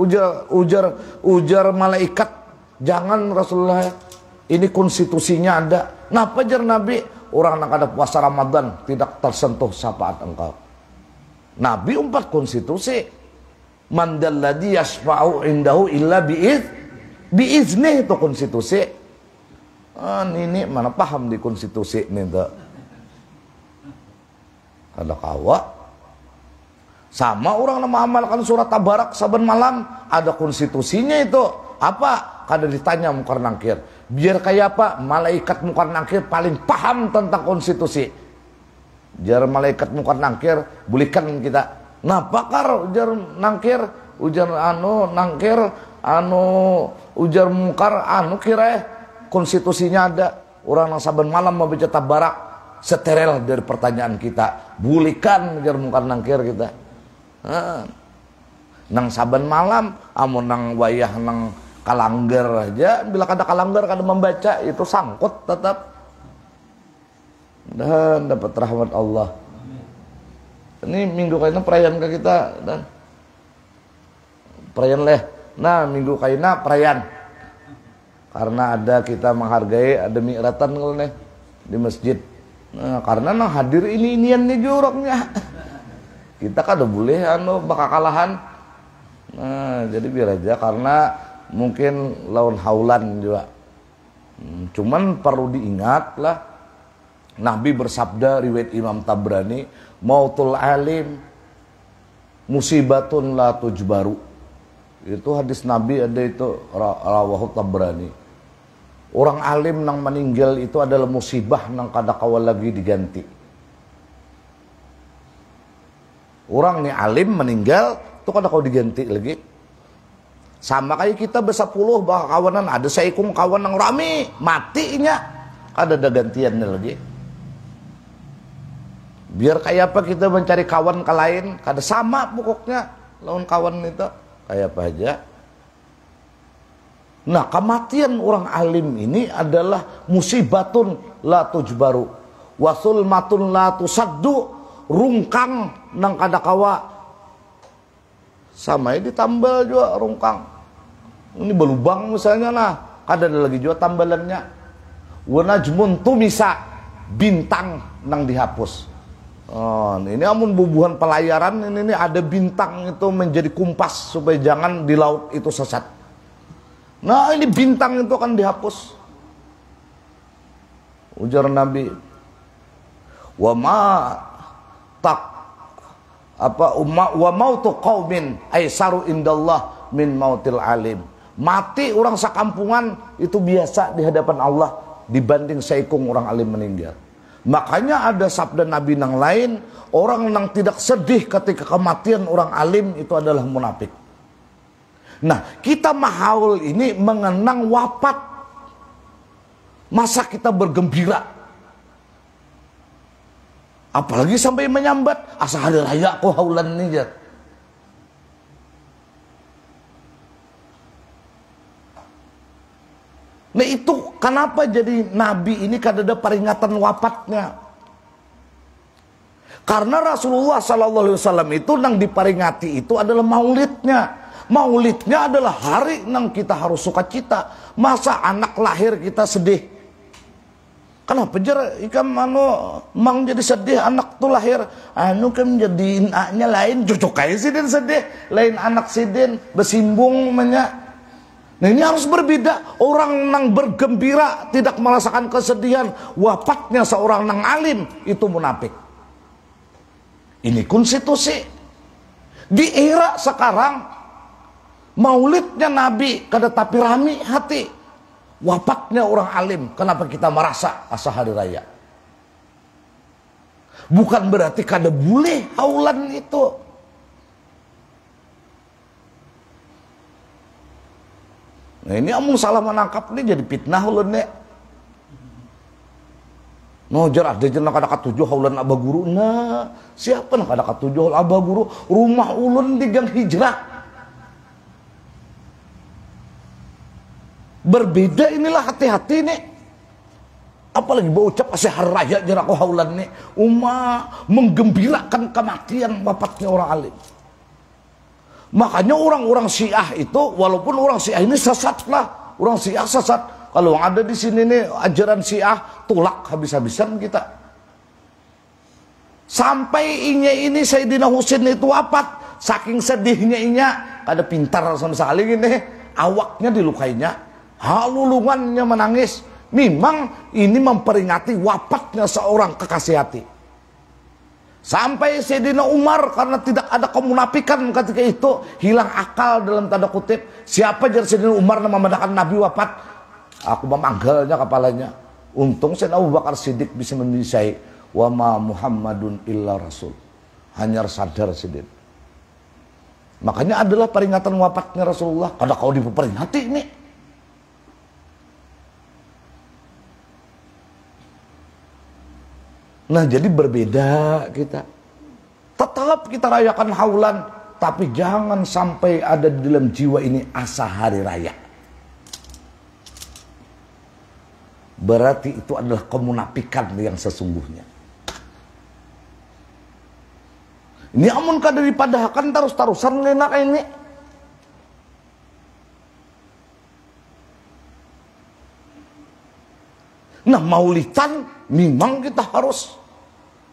ujar malaikat, jangan Rasulullah. Ini konstitusinya ada. Napa jar Nabi? Orang yang kada puasa Ramadan tidak tersentuh syafaat engkau. Nabi umpat konstitusi. Man dalladhi yashfa'u indahu illa biizni itu konstitusi. Ini mana paham di konstitusi ini tak? Kada kawa. Sama orang yang mengamalkan surat Tabarak saban malam ada konstitusinya itu. Apa? Kada ditanya mungkar nangkir. Biar kayak apa? Malaikat mungkar nangkir paling paham tentang konstitusi. Jar malaikat mungkar nangkir, bolehkan kita Nah pakar ujar nangkir, ujar nangkir, ujar mungkar, kira konstitusinya ada. Orang yang saben malam membaca tabarak, steril dari pertanyaan kita. Bulikan ujar mungkar nangkir kita. Nang saben malam, amun nang wayah nang kalanggar aja, bila kada kalanggar kada membaca, itu sangkut tetap. Dan dapat rahmat Allah. Ini minggu kaina perayaan ke kita dan perayaan leh. Nah minggu kaina perayaan karena ada kita menghargai ada mi'ratan kalau nih di masjid. Nah, karena nang hadir ini-inian nih joroknya. Kita kada boleh bakal kalahan. Nah jadi biar aja karena mungkin lawan haulan juga. Cuman perlu diingat lah. Nabi bersabda riwayat Imam Tabrani, mautul alim musibatun la tujbaru. Itu hadis Nabi ada itu rawahu Tabrani. Orang alim nang meninggal itu adalah musibah nang kada kawal lagi diganti. Orang nih alim meninggal itu kada kau diganti lagi. Sama kayak kita bersepuluh bah kawanan, ada seikung kawan yang rame matinya kada ada gantiannya lagi. Biar kayak apa kita mencari kawan ke lain, kada sama pokoknya lawan kawan itu kayak apa aja. Nah kematian orang alim ini adalah musibatun la tujbaru wasulmatun la tusaddu, rungkang nang kada kawa sama ini ditambal juga rungkang. Ini belubang misalnya nah, kada ada lagi juga tambalannya. Wanajmun tumisa, bintang nang dihapus. Oh, ini amun bubuhan pelayaran ini ada bintang itu menjadi kumpas supaya jangan di laut itu sesat. Nah ini bintang itu akan dihapus. Ujar Nabi, wa ma tak wa mautu qaumin aisaru indallah min mautil alim. Mati orang sekampungan itu biasa di hadapan Allah dibanding seikung orang alim meninggal. Makanya ada sabda Nabi nang lain, orang yang tidak sedih ketika kematian orang alim itu adalah munafik. Nah, kita mahaul ini mengenang wafat. Masa kita bergembira? Apalagi sampai menyambat, asa hari raya kok haulan nih. Nah itu kenapa jadi Nabi ini kada ada peringatan wafatnya? Karena Rasulullah SAW itu nang diperingati itu adalah maulidnya. Maulidnya adalah hari nang kita harus sukacita. Masa anak lahir kita sedih? Kenapa jar ikam mang jadi sedih anak tuh lahir? Kan jadi anaknya lain, cocok aja sidin sedih, lain anak sidin besimbung menyak. Nah ini harus berbeda. Orang nang bergembira tidak merasakan kesedihan wafatnya seorang nang alim itu munafik. Ini konstitusi. Di era sekarang maulidnya Nabi kada tapi rami hati. Wafatnya orang alim, kenapa kita merasa asa hari raya? Bukan berarti kada boleh haulan itu. Nah ini amung salah menangkap ini jadi fitnah ulun nek. No jar ada jeneng kada katujuh haulan abah guru. Nah, siapa nak kada katujuh abah guru? Rumah ulun di Gang Hijrah. Berbeda inilah hati-hati nih. Apalagi bau ucap asih hari raya jar aku haulan nih. Menggembirakan kematian wafatnya orang alim. Makanya orang-orang Syiah itu, walaupun orang Syiah ini sesat lah, orang Syiah sesat. Kalau ada di sini nih ajaran Syiah tulak habis-habisan kita. Sampai ini Sayyidina Husain itu wafat, saking sedihnya kada pintar sama sekali ini, awaknya dilukainya, halulungannya menangis. Memang ini memperingati wafatnya seorang kekasih hati. Sampai Sayyidina Umar karena tidak ada kemunafikan ketika itu hilang akal dalam tanda kutip. Siapa jar Sayyidina Umar nama mendakan Nabi wafat? Aku memanggalnya kepalanya. Untung Sayyidina Abu Bakar Siddiq bisa memisai wa ma Muhammadun illa rasul. Hanya sadar Siddiq. Makanya adalah peringatan wafatnya Rasulullah. Kada kau diperingati ini. Nah jadi berbeda kita. Tetap kita rayakan haulan, tapi jangan sampai ada di dalam jiwa ini asa hari raya. Berarti itu adalah kemunafikan yang sesungguhnya. Ini amun kada dipadahkan terus-terusan lenak ini. Nah maulidan memang kita harus,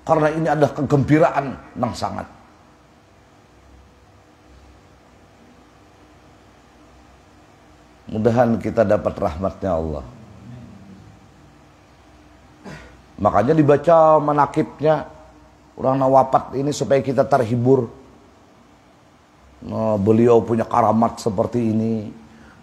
karena ini adalah kegembiraan yang sangat. Mudahan kita dapat rahmatnya Allah. Makanya dibaca manakibnya orang wafat ini supaya kita terhibur. Nah, beliau punya karamat seperti ini.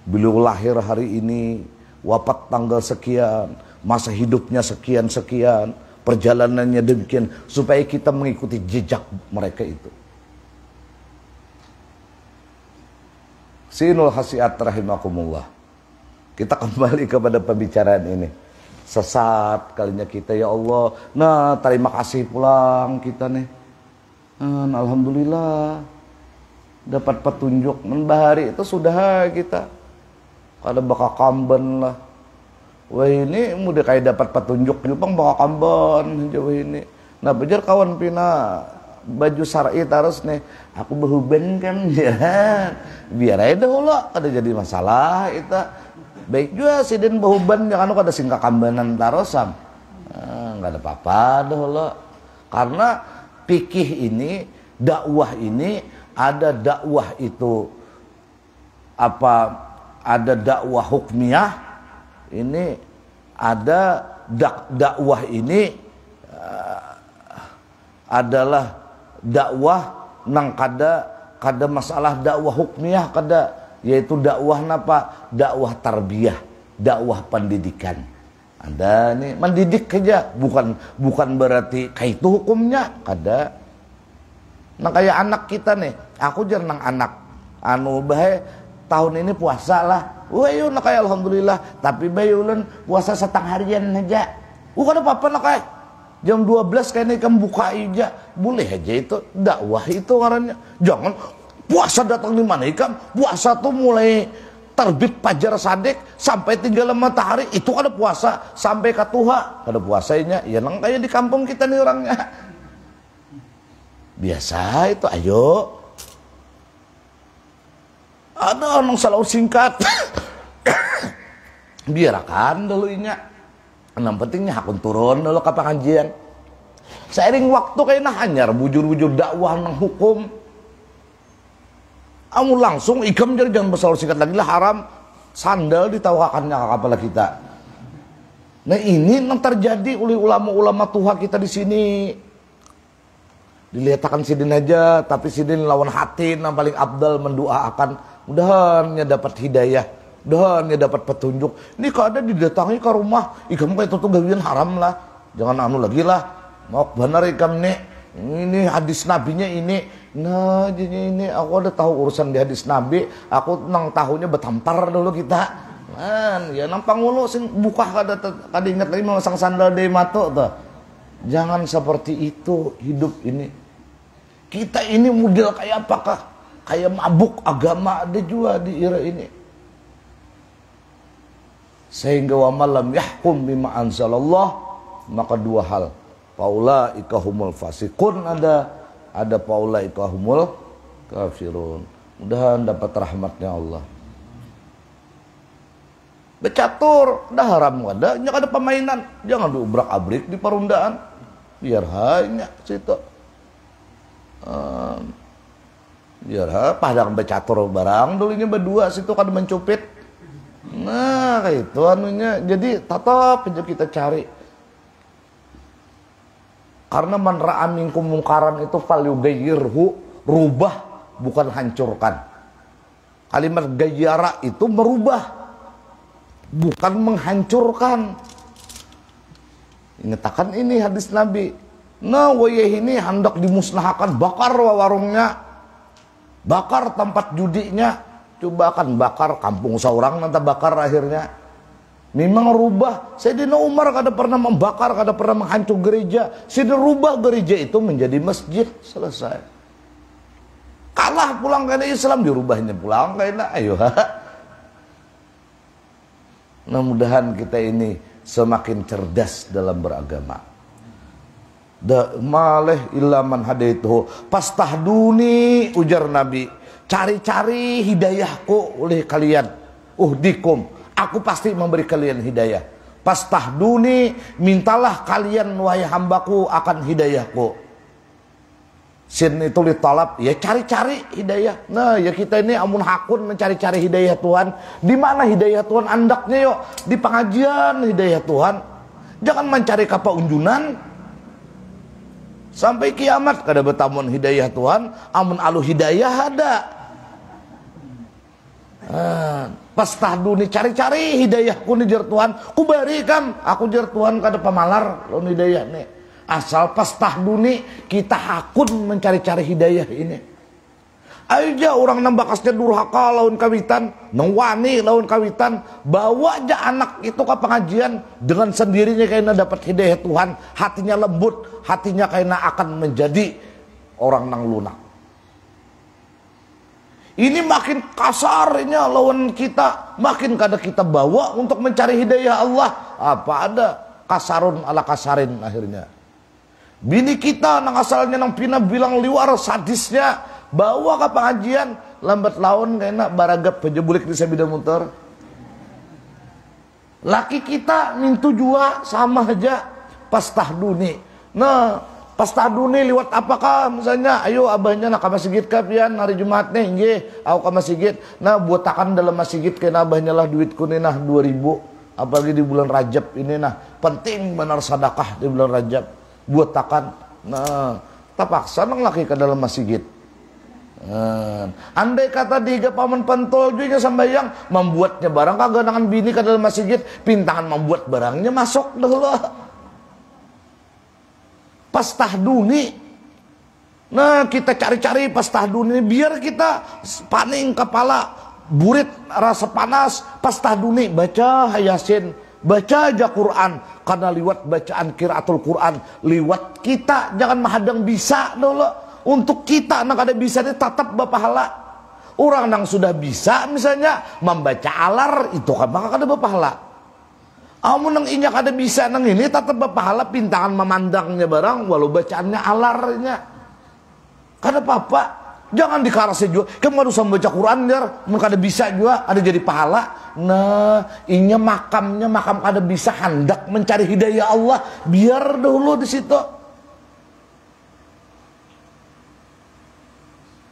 Beliau lahir hari ini, wafat tanggal sekian, masa hidupnya sekian-sekian, perjalanannya demikian, supaya kita mengikuti jejak mereka itu. Sinul hasiat rahimakumullah. Kita kembali kepada pembicaraan ini. Sesat kalinya kita, ya Allah. Nah terima kasih pulang kita nih. Alhamdulillah dapat petunjuk membahari itu sudah kita. Kada bakal kamben lah. Wah ini mudah kayak dapat petunjuk Jepang bakal kamben jauh ini. Nah bejar kawan pina baju syar'i terus nih. Aku berhuban kan ya. Biar aja dahulu kada jadi masalah itu. Baik juga si den bahuban jangan kada singka kambanan tarosan. Nggak ada apa-apa dahulu. Karena fikih ini, dakwah ini ada dakwah itu apa? Ada dakwah hukmiyah. Ini ada dakwah ini adalah dakwah nang kada masalah dakwah hukmiyah kada, yaitu dakwah napa? Dakwah tarbiyah, dakwah pendidikan. Ada nih mendidik aja, bukan berarti kayak itu hukumnya kada. Nah kayak anak kita nih, aku jarang anak anu bae tahun ini puasa lah. Wah yuk nak kayak alhamdulillah, tapi bayulan puasa setang harian aja. Kada apa-apa nak kayak jam 12 kayaknya kamu buka aja, boleh aja itu dakwah itu ngarannya. Jangan puasa datang di mana ikan, puasa tuh mulai terbit fajar sadek sampai tinggal matahari itu ada puasa sampai ke tuha ada puasanya. Ya nang kayak di kampung kita nih orangnya biasa itu. Ayo ada orang selalu singkat biarkan dulu inya. Yang pentingnya hakun turun dulu ke pengajian. Seiring waktu kayaknya hanyar bujur-bujur dakwah nang hukum. Kamu langsung ikam jadi jangan besar singkat lagi lah, haram sandal ditawakannya ke kepala kita. Nah ini yang terjadi oleh ulama-ulama Tuhan kita di sini. Dilihatkan sidin aja, tapi sidin lawan hati yang paling abdal mendoakan mudahannya dapat hidayah, mudahannya dapat petunjuk. Ini kalau ada didatangi ke rumah, ikam kayak itu gawian haram lah, jangan anu lagi lah. Mau benar ikam nih, ini hadis nabinya ini. Nah jadi ini aku udah tahu urusan di hadis Nabi, aku nang tahunya betampar dulu kita. Man, ya nampang mulu sing buka kada ingat lagi memasang sandal di mato tuh. Jangan seperti itu hidup ini. Kita ini model kayak apakah? Kayak mabuk agama ada juga di era ini. Sehingga wa malam yahkum bima anzalallah, maka dua hal. Faulaika humul fasiqun, ada faulaika humul kafirun. Mudahan dapat rahmatnya Allah. Becatur dah haram ada, nya ada permainan. Jangan diubrak-abrik di perundaan. Biar hanya situ. Biar padang becatur barang dulunya berdua situ kan mencupit. Nah, itu anunya. Jadi tetap aja kita cari. Karena man ra'a minkum mungkaran itu falyughayyirhu, rubah bukan hancurkan. Kalimat gayyara itu merubah, bukan menghancurkan. Ingatkan ini hadis Nabi. Nah, wayah ini hendak dimusnahkan, bakar warungnya. bakar tempat judinya, coba kan bakar kampung seorang nanti bakar akhirnya. Memang rubah. Sayyidina Umar kada pernah membakar, kada pernah menghancur gereja. Sayyidina rubah gereja itu menjadi masjid, selesai. Kalah pulang ke Islam, dirubahnya pulang ke ayo. Mudah-mudahan kita ini semakin cerdas dalam beragama. Maleh ilaman hadaituhu pastahduni, ujar Nabi, cari-cari hidayahku oleh kalian, uhdikum, aku pasti memberi kalian hidayah. Pastahduni, mintalah kalian wahai hambaku akan hidayahku. Sin itu ditalab, ya cari-cari hidayah. Nah ya kita ini amun hakun mencari-cari hidayah Tuhan. Di mana hidayah Tuhan andaknya yuk? Di pengajian hidayah Tuhan. Jangan mencari kapal unjunan. Sampai kiamat kada betamun hidayah Tuhan, amun alu hidayah ada. Pastahduni, cari-cari hidayahku ni jar Tuhan, ku berikan aku jar Tuhan kada pamalar lawan hidayah ni. Asal pastahduni, kita hakun mencari-cari hidayah ini. Aja orang nambakasnya durhaka lawan kawitan, nangwani lawan kawitan, bawa aja anak itu ke pengajian, dengan sendirinya kayaknya dapat hidayah Tuhan, hatinya lembut, hatinya kayaknya akan menjadi orang nang lunak. Ini makin kasarnya lawan kita, makin kada kita bawa untuk mencari hidayah Allah. Apa ada kasarun ala kasarin akhirnya. Bini kita nang asalnya nang pina bilang liwar sadisnya, bawa ke pengajian, lambat laun kena baragap pejebulik di sabida motor. Laki kita mintu jua sama aja, pastahduni. Nah, pastahduni liwat apakah misalnya, ayo abahnya nak ke masjid kapian hari Jumat nih, nggih, aku ke masjid. Nah, buatakan dalam masjid kena abahnya lah duitku nih nah 2000, apalagi di bulan Rajab ini nah, penting benar sedekah di bulan Rajab. Buatakan, nah, terpaksa nang laki ke dalam masjid. Andai kata diga paman pentol juga sambayang membuatnya barang kagak dengan bini ke dalam masjid, pintangan membuat barangnya masuk dahulu. Pastahduni. Nah, kita cari-cari pastahduni biar kita paning kepala, burit rasa panas, pastahduni, baca Yasin, baca aja Quran. Karena liwat bacaan qiraatul Quran, liwat kita jangan menghadang bisa dulu. Untuk kita nang kada bisa ini tetap berpahala. Orang nang sudah bisa misalnya membaca alar itu kan maka kada berpahala. Amun nang inya kada bisa nang ini tetap berpahala, pintangan memandangnya barang walau bacaannya alarnya. Kada apa-apa. Jangan dikarasi juga. Kamu harus membaca Quran jar, mun kada bisa juga ada jadi pahala. Nah, inya makamnya makam kada bisa hendak mencari hidayah Allah, biar dahulu di situ.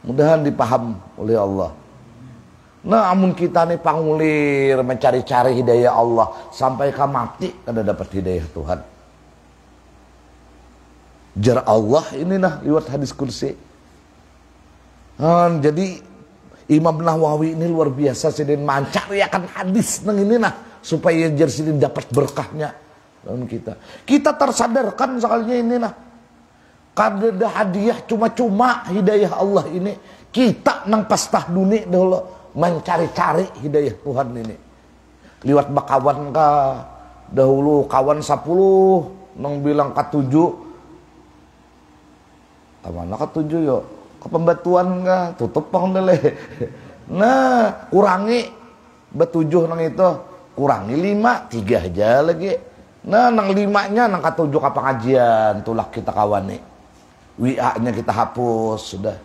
Mudahan dipaham oleh Allah. Nah, amun kita nih pangulir mencari-cari hidayah Allah sampai ke mati kada dapat hidayah Tuhan. Jar Allah ini nah liwat hadis kursi. Jadi Imam Nawawi ini luar biasa sidin mencari akan hadis nang ini nah supaya jar sidin dapat berkahnya dalam kita. Kita tersadarkan sekalinya ini nah kada ada hadiah cuma-cuma hidayah Allah ini. Kita nang pastahduni dahulu mencari-cari hidayah Tuhan ini. Liwat bakawan ka dahulu kawan 10 nang bilang ke-7. Amana ke-7 yo? Ke pembatuan ka tutup pang dele. Nah, kurangi betujuh nang itu, kurangi 5, 3 aja lagi. Nah, nang 5-nya nang ke-7 ke pengajian, tulak kita kawani. WA-nya kita hapus sudah.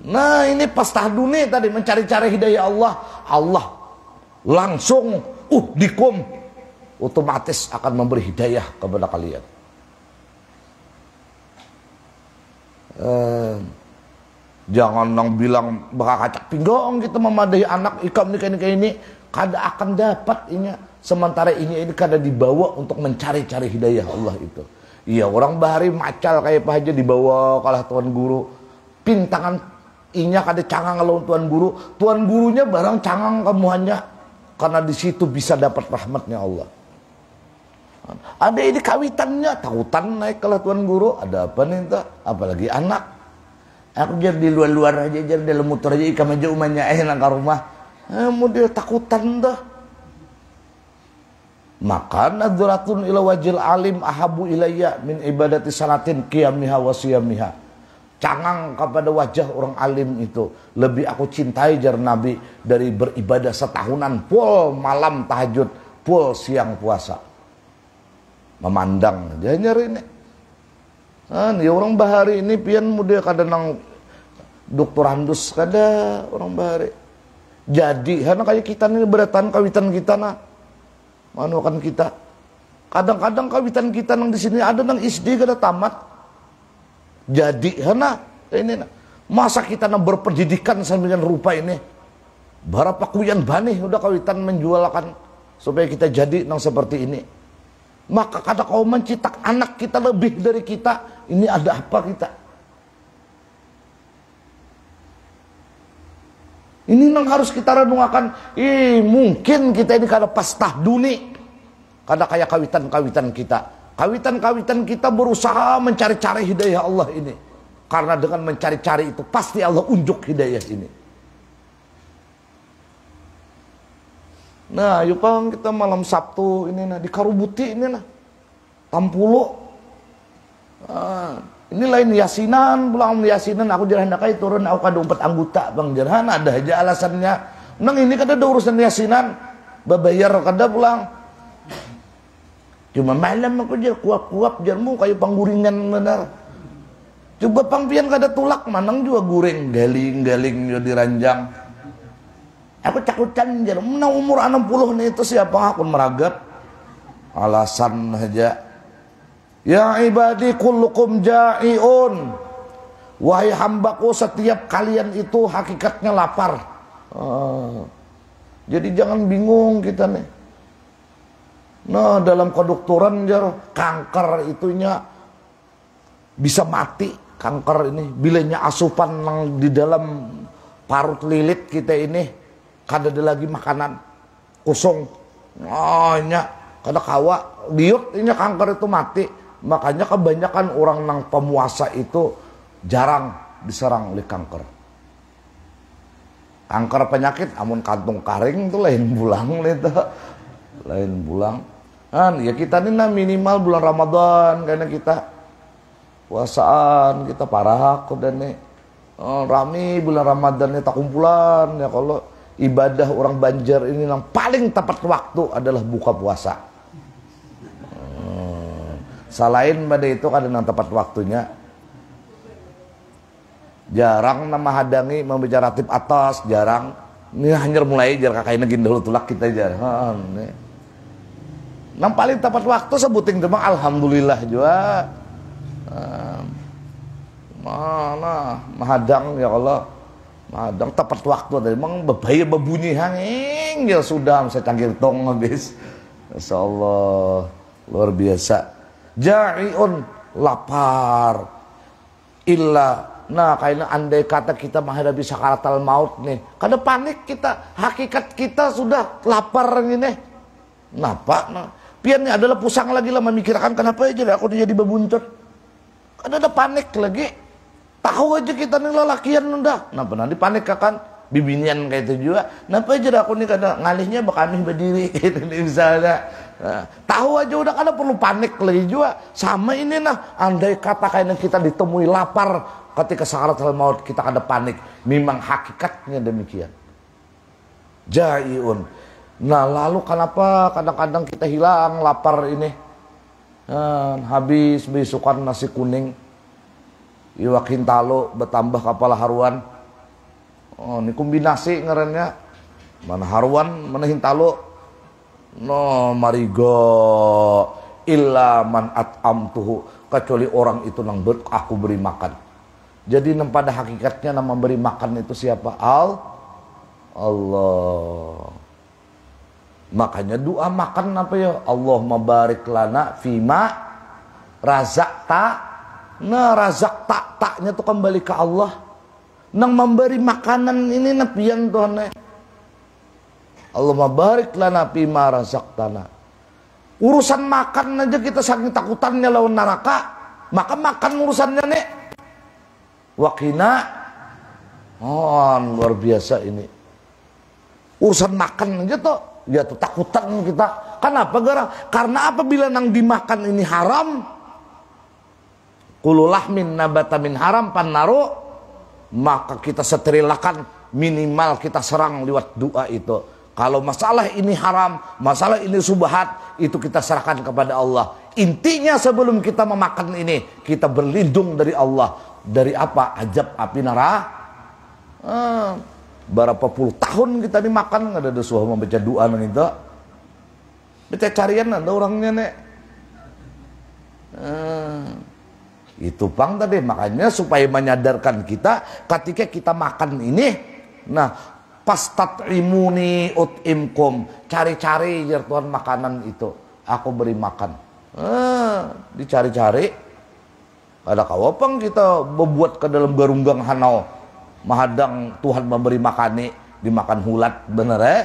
Nah, ini pastahduni tadi mencari-cari hidayah Allah. Allah langsung dikum otomatis akan memberi hidayah kepada kalian. Jangan nang bilang bakal kacak pinggong kita memadahi anak ikam nih kayak ini kada akan dapat ini. Sementara ini kada dibawa untuk mencari-cari hidayah Allah itu. Iya, orang bahari macal kayak apa aja dibawa kalah tuan guru. Pintangan inya kada cangang lawan tuan guru. Tuan gurunya barang cangang kamuannya. Karena di situ bisa dapat rahmatnya Allah. Ada ini kawitannya, takutan naik kalah tuan guru. Ada apa nih entah? Apalagi anak. Aku jar di luar-luar aja, jar dalam motor aja, ikam aja umanya nang ke rumah. Model takutan dah. Maka nadratun ila wajil alim ahabu ilayya min ibadati salatin qiyamiha wa siyamiha. Cangang kepada wajah orang alim itu lebih aku cintai jar Nabi dari beribadah setahunan full malam tahajud, full siang puasa. Memandang dia nyari ini. Nih orang bahari ini pian muda kada nang doktorandus kada orang bahari. Jadi karena kayak kita ini beratan kawitan kita nah. Manukan kita. Kadang-kadang kawitan kita nang di sini ada nang SD kada tamat. Jadi karena ini nah. Masa kita nang berpendidikan sambil rupa ini. Berapa kuyan bani udah kawitan menjualkan supaya kita jadi nang seperti ini. Maka kada kau mencetak anak kita lebih dari kita, ini ada apa kita? Ini yang harus kita renungkan. Mungkin kita ini kada pas tahduni, kada kayak kawitan-kawitan kita. Kawitan-kawitan kita berusaha mencari-cari hidayah Allah ini. Karena dengan mencari-cari itu pasti Allah unjuk hidayah ini. Nah, yuk pang kita malam Sabtu ini nah di Karubuti ini nah Tampulo. Ini lain yasinan, pulang yasinan aku jarang kai turun aku kada umpat anggota bang jarang ada aja alasannya. Nang ini kada ada urusan yasinan, babayar kada pulang. Cuma malam aku jar kuap-kuap jarmu kayak pangguringan benar. Coba pangpian kada tulak manang juga guring galing-galing juga diranjang. Aku cakutan jar, menang umur 60 nih itu siapa aku meragat. Alasan aja. Ya ibadi kullukum ja'iun. Wahai hambaku setiap kalian itu hakikatnya lapar. Jadi jangan bingung kita nih. Nah dalam kedokteran jar, kanker itunya bisa mati. Kanker ini bilanya asupan di dalam parut lilit kita ini. Kada ada lagi makanan kosong. Kada kawa diut ini kanker itu mati. Makanya kebanyakan orang nang pemuasa itu jarang diserang oleh kanker. Kanker penyakit amun kantung karing itu lain bulang itu. Lain bulang. Ya kita ini nah minimal bulan Ramadan karena kita puasaan kita parah kok dan nih. Rame bulan Ramadan ini tak kumpulan ya kalau ibadah orang Banjar ini yang paling tepat waktu adalah buka puasa. Selain pada itu kan yang tepat waktunya. Jarang nama hadangi membicara tip atas, jarang. Ini hanya mulai jar kakak negin dahulu tulak kita jar. Yang paling tepat waktu sebuting demang alhamdulillah juga. Mana mahadang ya Allah. Madang tepat waktu ada memang berbahaya berbunyi hanging ya sudah saya cangkir tong habis. Masyaallah luar biasa. Ja'iun lapar. Illa nah kayaknya andai kata kita menghadapi sakaratul maut nih. Kada panik kita, hakikat kita sudah lapar ini. Napa? Nah, piannya adalah pusang lagi lah memikirkan kenapa aja aku jadi bebuntut. Kada ada panik lagi. Tahu aja kita nih lelakian udah. Nah pernah dipanik kan bibinian kayak itu juga. Napa aja aku nih kada ngalihnya bakami berdiri gitu misalnya. Nah, tahu aja udah kada perlu panik lagi juga. Sama ini nah andai kata kayak kita ditemui lapar ketika sakaratul maut kita kada panik. Memang hakikatnya demikian. Ja'iun. Nah lalu kenapa kadang-kadang kita hilang lapar ini? Habis besukan nasi kuning. Iwakin talo bertambah kapal haruan. Ini kombinasi ngarannya. Mana haruan, mana hintalo. No marigo illa man at'amtuhu, kecuali orang itu nang aku beri makan. Jadi pada hakikatnya nama memberi makan itu siapa? Allah. Makanya doa makan apa ya? Allahumma barik lana fima razaqta. Nah razak taknya tuh kembali ke Allah. Nang memberi makanan ini napian Tuhan. Allahumma barik lana fima razaqtana. Urusan makan aja kita saking takutannya lawan neraka. Maka makan urusannya nih. waqina. Oh, luar biasa ini. Urusan makan aja tuh, ya tuh takutan kita. Kenapa garang? Karena apabila nang dimakan ini haram, kululah min nabata min haram pannaru, maka kita sterilakan, minimal kita serang lewat doa itu. Kalau masalah ini haram, masalah ini subhat, itu kita serahkan kepada Allah. Intinya sebelum kita memakan ini, kita berlindung dari Allah. Dari apa? Ajab api neraka. Berapa puluh tahun kita dimakan, nggak ada suah membaca doa nang itu. Baca carian ada orangnya nek. Itu pang tadi, makanya supaya menyadarkan kita ketika kita makan ini, nah pastat'imuni ut'imkum, cari-cari ya Tuhan makanan itu, aku beri makan. Dicari-cari, ada kawapang kita membuat ke dalam garunggang hanau, mahadang Tuhan memberi makani, dimakan hulat, bener ya?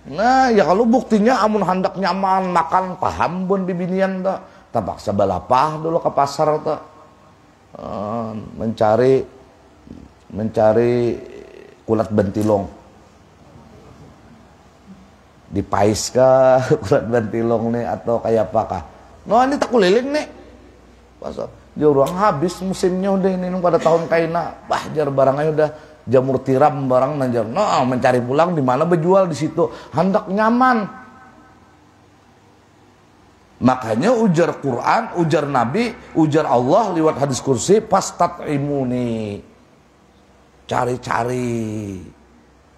Nah ya kalau buktinya amun hendak nyaman makan, paham pun bibinian tak, terpaksa balapah dulu ke pasar tak, mencari kulat bentilong, dipais kah kulat bentilong nih atau kayak apakah? Nah ini tak kuliling nih, pasal dia orang habis musimnya udah ini pada tahun kaina, jar barangnya udah jamur tiram barang nanjar, nah mencari pulang di mana berjual di situ, hendak nyaman. Makanya ujar Quran, ujar Nabi, ujar Allah lewat hadis kursi, pastat'imuni, cari-cari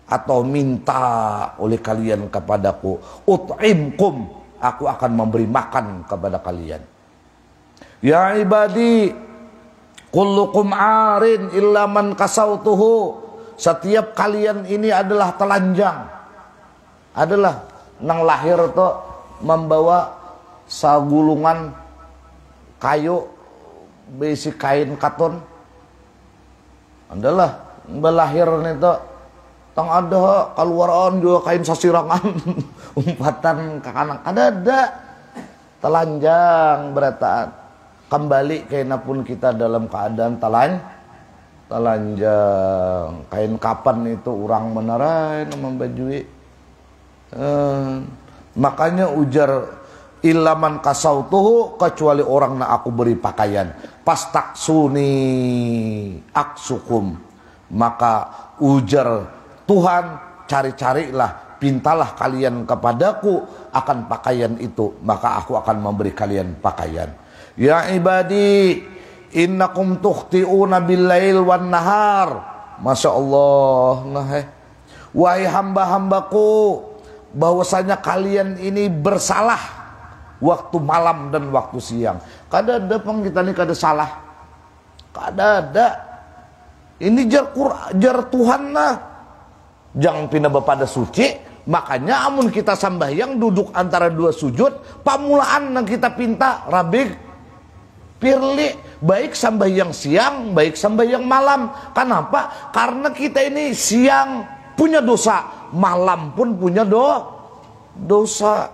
atau minta oleh kalian kepadaku, ut'imkum, aku akan memberi makan kepada kalian. Ya ibadi, kullukum arin illa man kasautuhu, setiap kalian ini adalah telanjang, adalah nang lahir tuh membawa sagulungan kayu besi kain katon, adalah belahir itu tang ada keluaran juga kain sasirangan umpatan ke kanan ada telanjang berataan kembali kaina pun kita dalam keadaan telanjang. Kain kapan itu orang menerai membajui. Makanya ujar ilaman kasautuhu, kecuali orang na aku beri pakaian, pastaksuni aksukum, maka ujar Tuhan, cari-carilah, pintalah kalian kepadaku akan pakaian itu, maka aku akan memberi kalian pakaian. Ya ibadi, innakum tukhti'una bil-lail wan nahar. Masya Allah. Wahai hamba-hambaku, bahwasanya kalian ini bersalah waktu malam dan waktu siang. Kada ada pang kita ini kada salah, kada ada. Ini jar Tuhan lah, jangan pindah pada suci. Makanya amun kita sambahyang duduk antara dua sujud, pamulaan yang kita pinta rabik pirli, baik sambahyang siang, baik sambahyang malam. Kenapa? Karena kita ini siang punya dosa, malam pun punya dosa.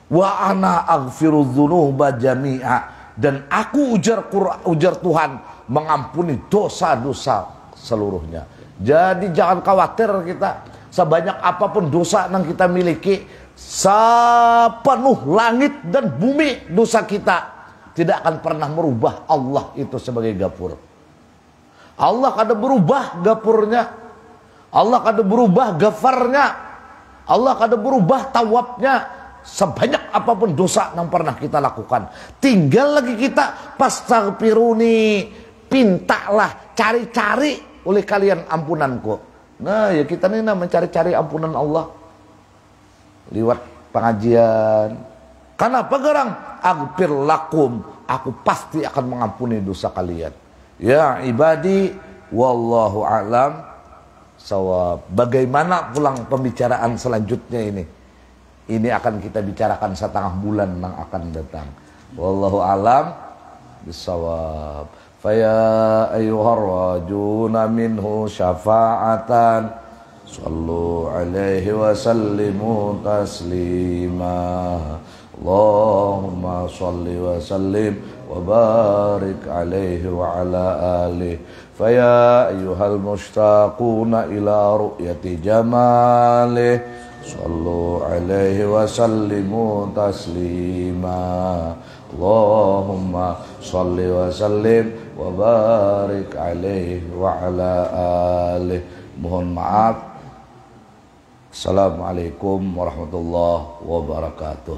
Wa ana aghfiru dzunuba jami'a, dan aku ujar Tuhan mengampuni dosa-dosa seluruhnya. Jadi jangan khawatir kita, sebanyak apapun dosa yang kita miliki, sepenuh langit dan bumi dosa kita, tidak akan pernah merubah Allah itu sebagai Ghafur. Allah kada berubah Ghafurnya, Allah kada berubah Ghafarnya, Allah kada berubah Tawabnya. Sebanyak apapun dosa yang pernah kita lakukan, tinggal lagi kita pastaghfiruni, pintalah, cari-cari oleh kalian ampunanku. Nah ya kita ini mencari-cari ampunan Allah lewat pengajian. Kenapa gerang? Aghfir lakum, aku pasti akan mengampuni dosa kalian. Ya ibadi, wallahu a'lam shawab. Bagaimana pulang pembicaraan selanjutnya ini? Ini akan kita bicarakan setengah bulan yang akan datang. Wallahu a'lam bishawab. Faya ayyuhar rajuna minhu syafa'atan, sallu alaihi wa sallimu taslima. Allahumma salli wa sallim وبارك عليه وعلى آله فيا أيها المشتاقون إلى رؤية جماله صلوا عليه وسلموا تسليما اللهم صل وسلم وبارك عليه وعلى آله. Mohon maaf. Assalamualaikum warahmatullahi wabarakatuh.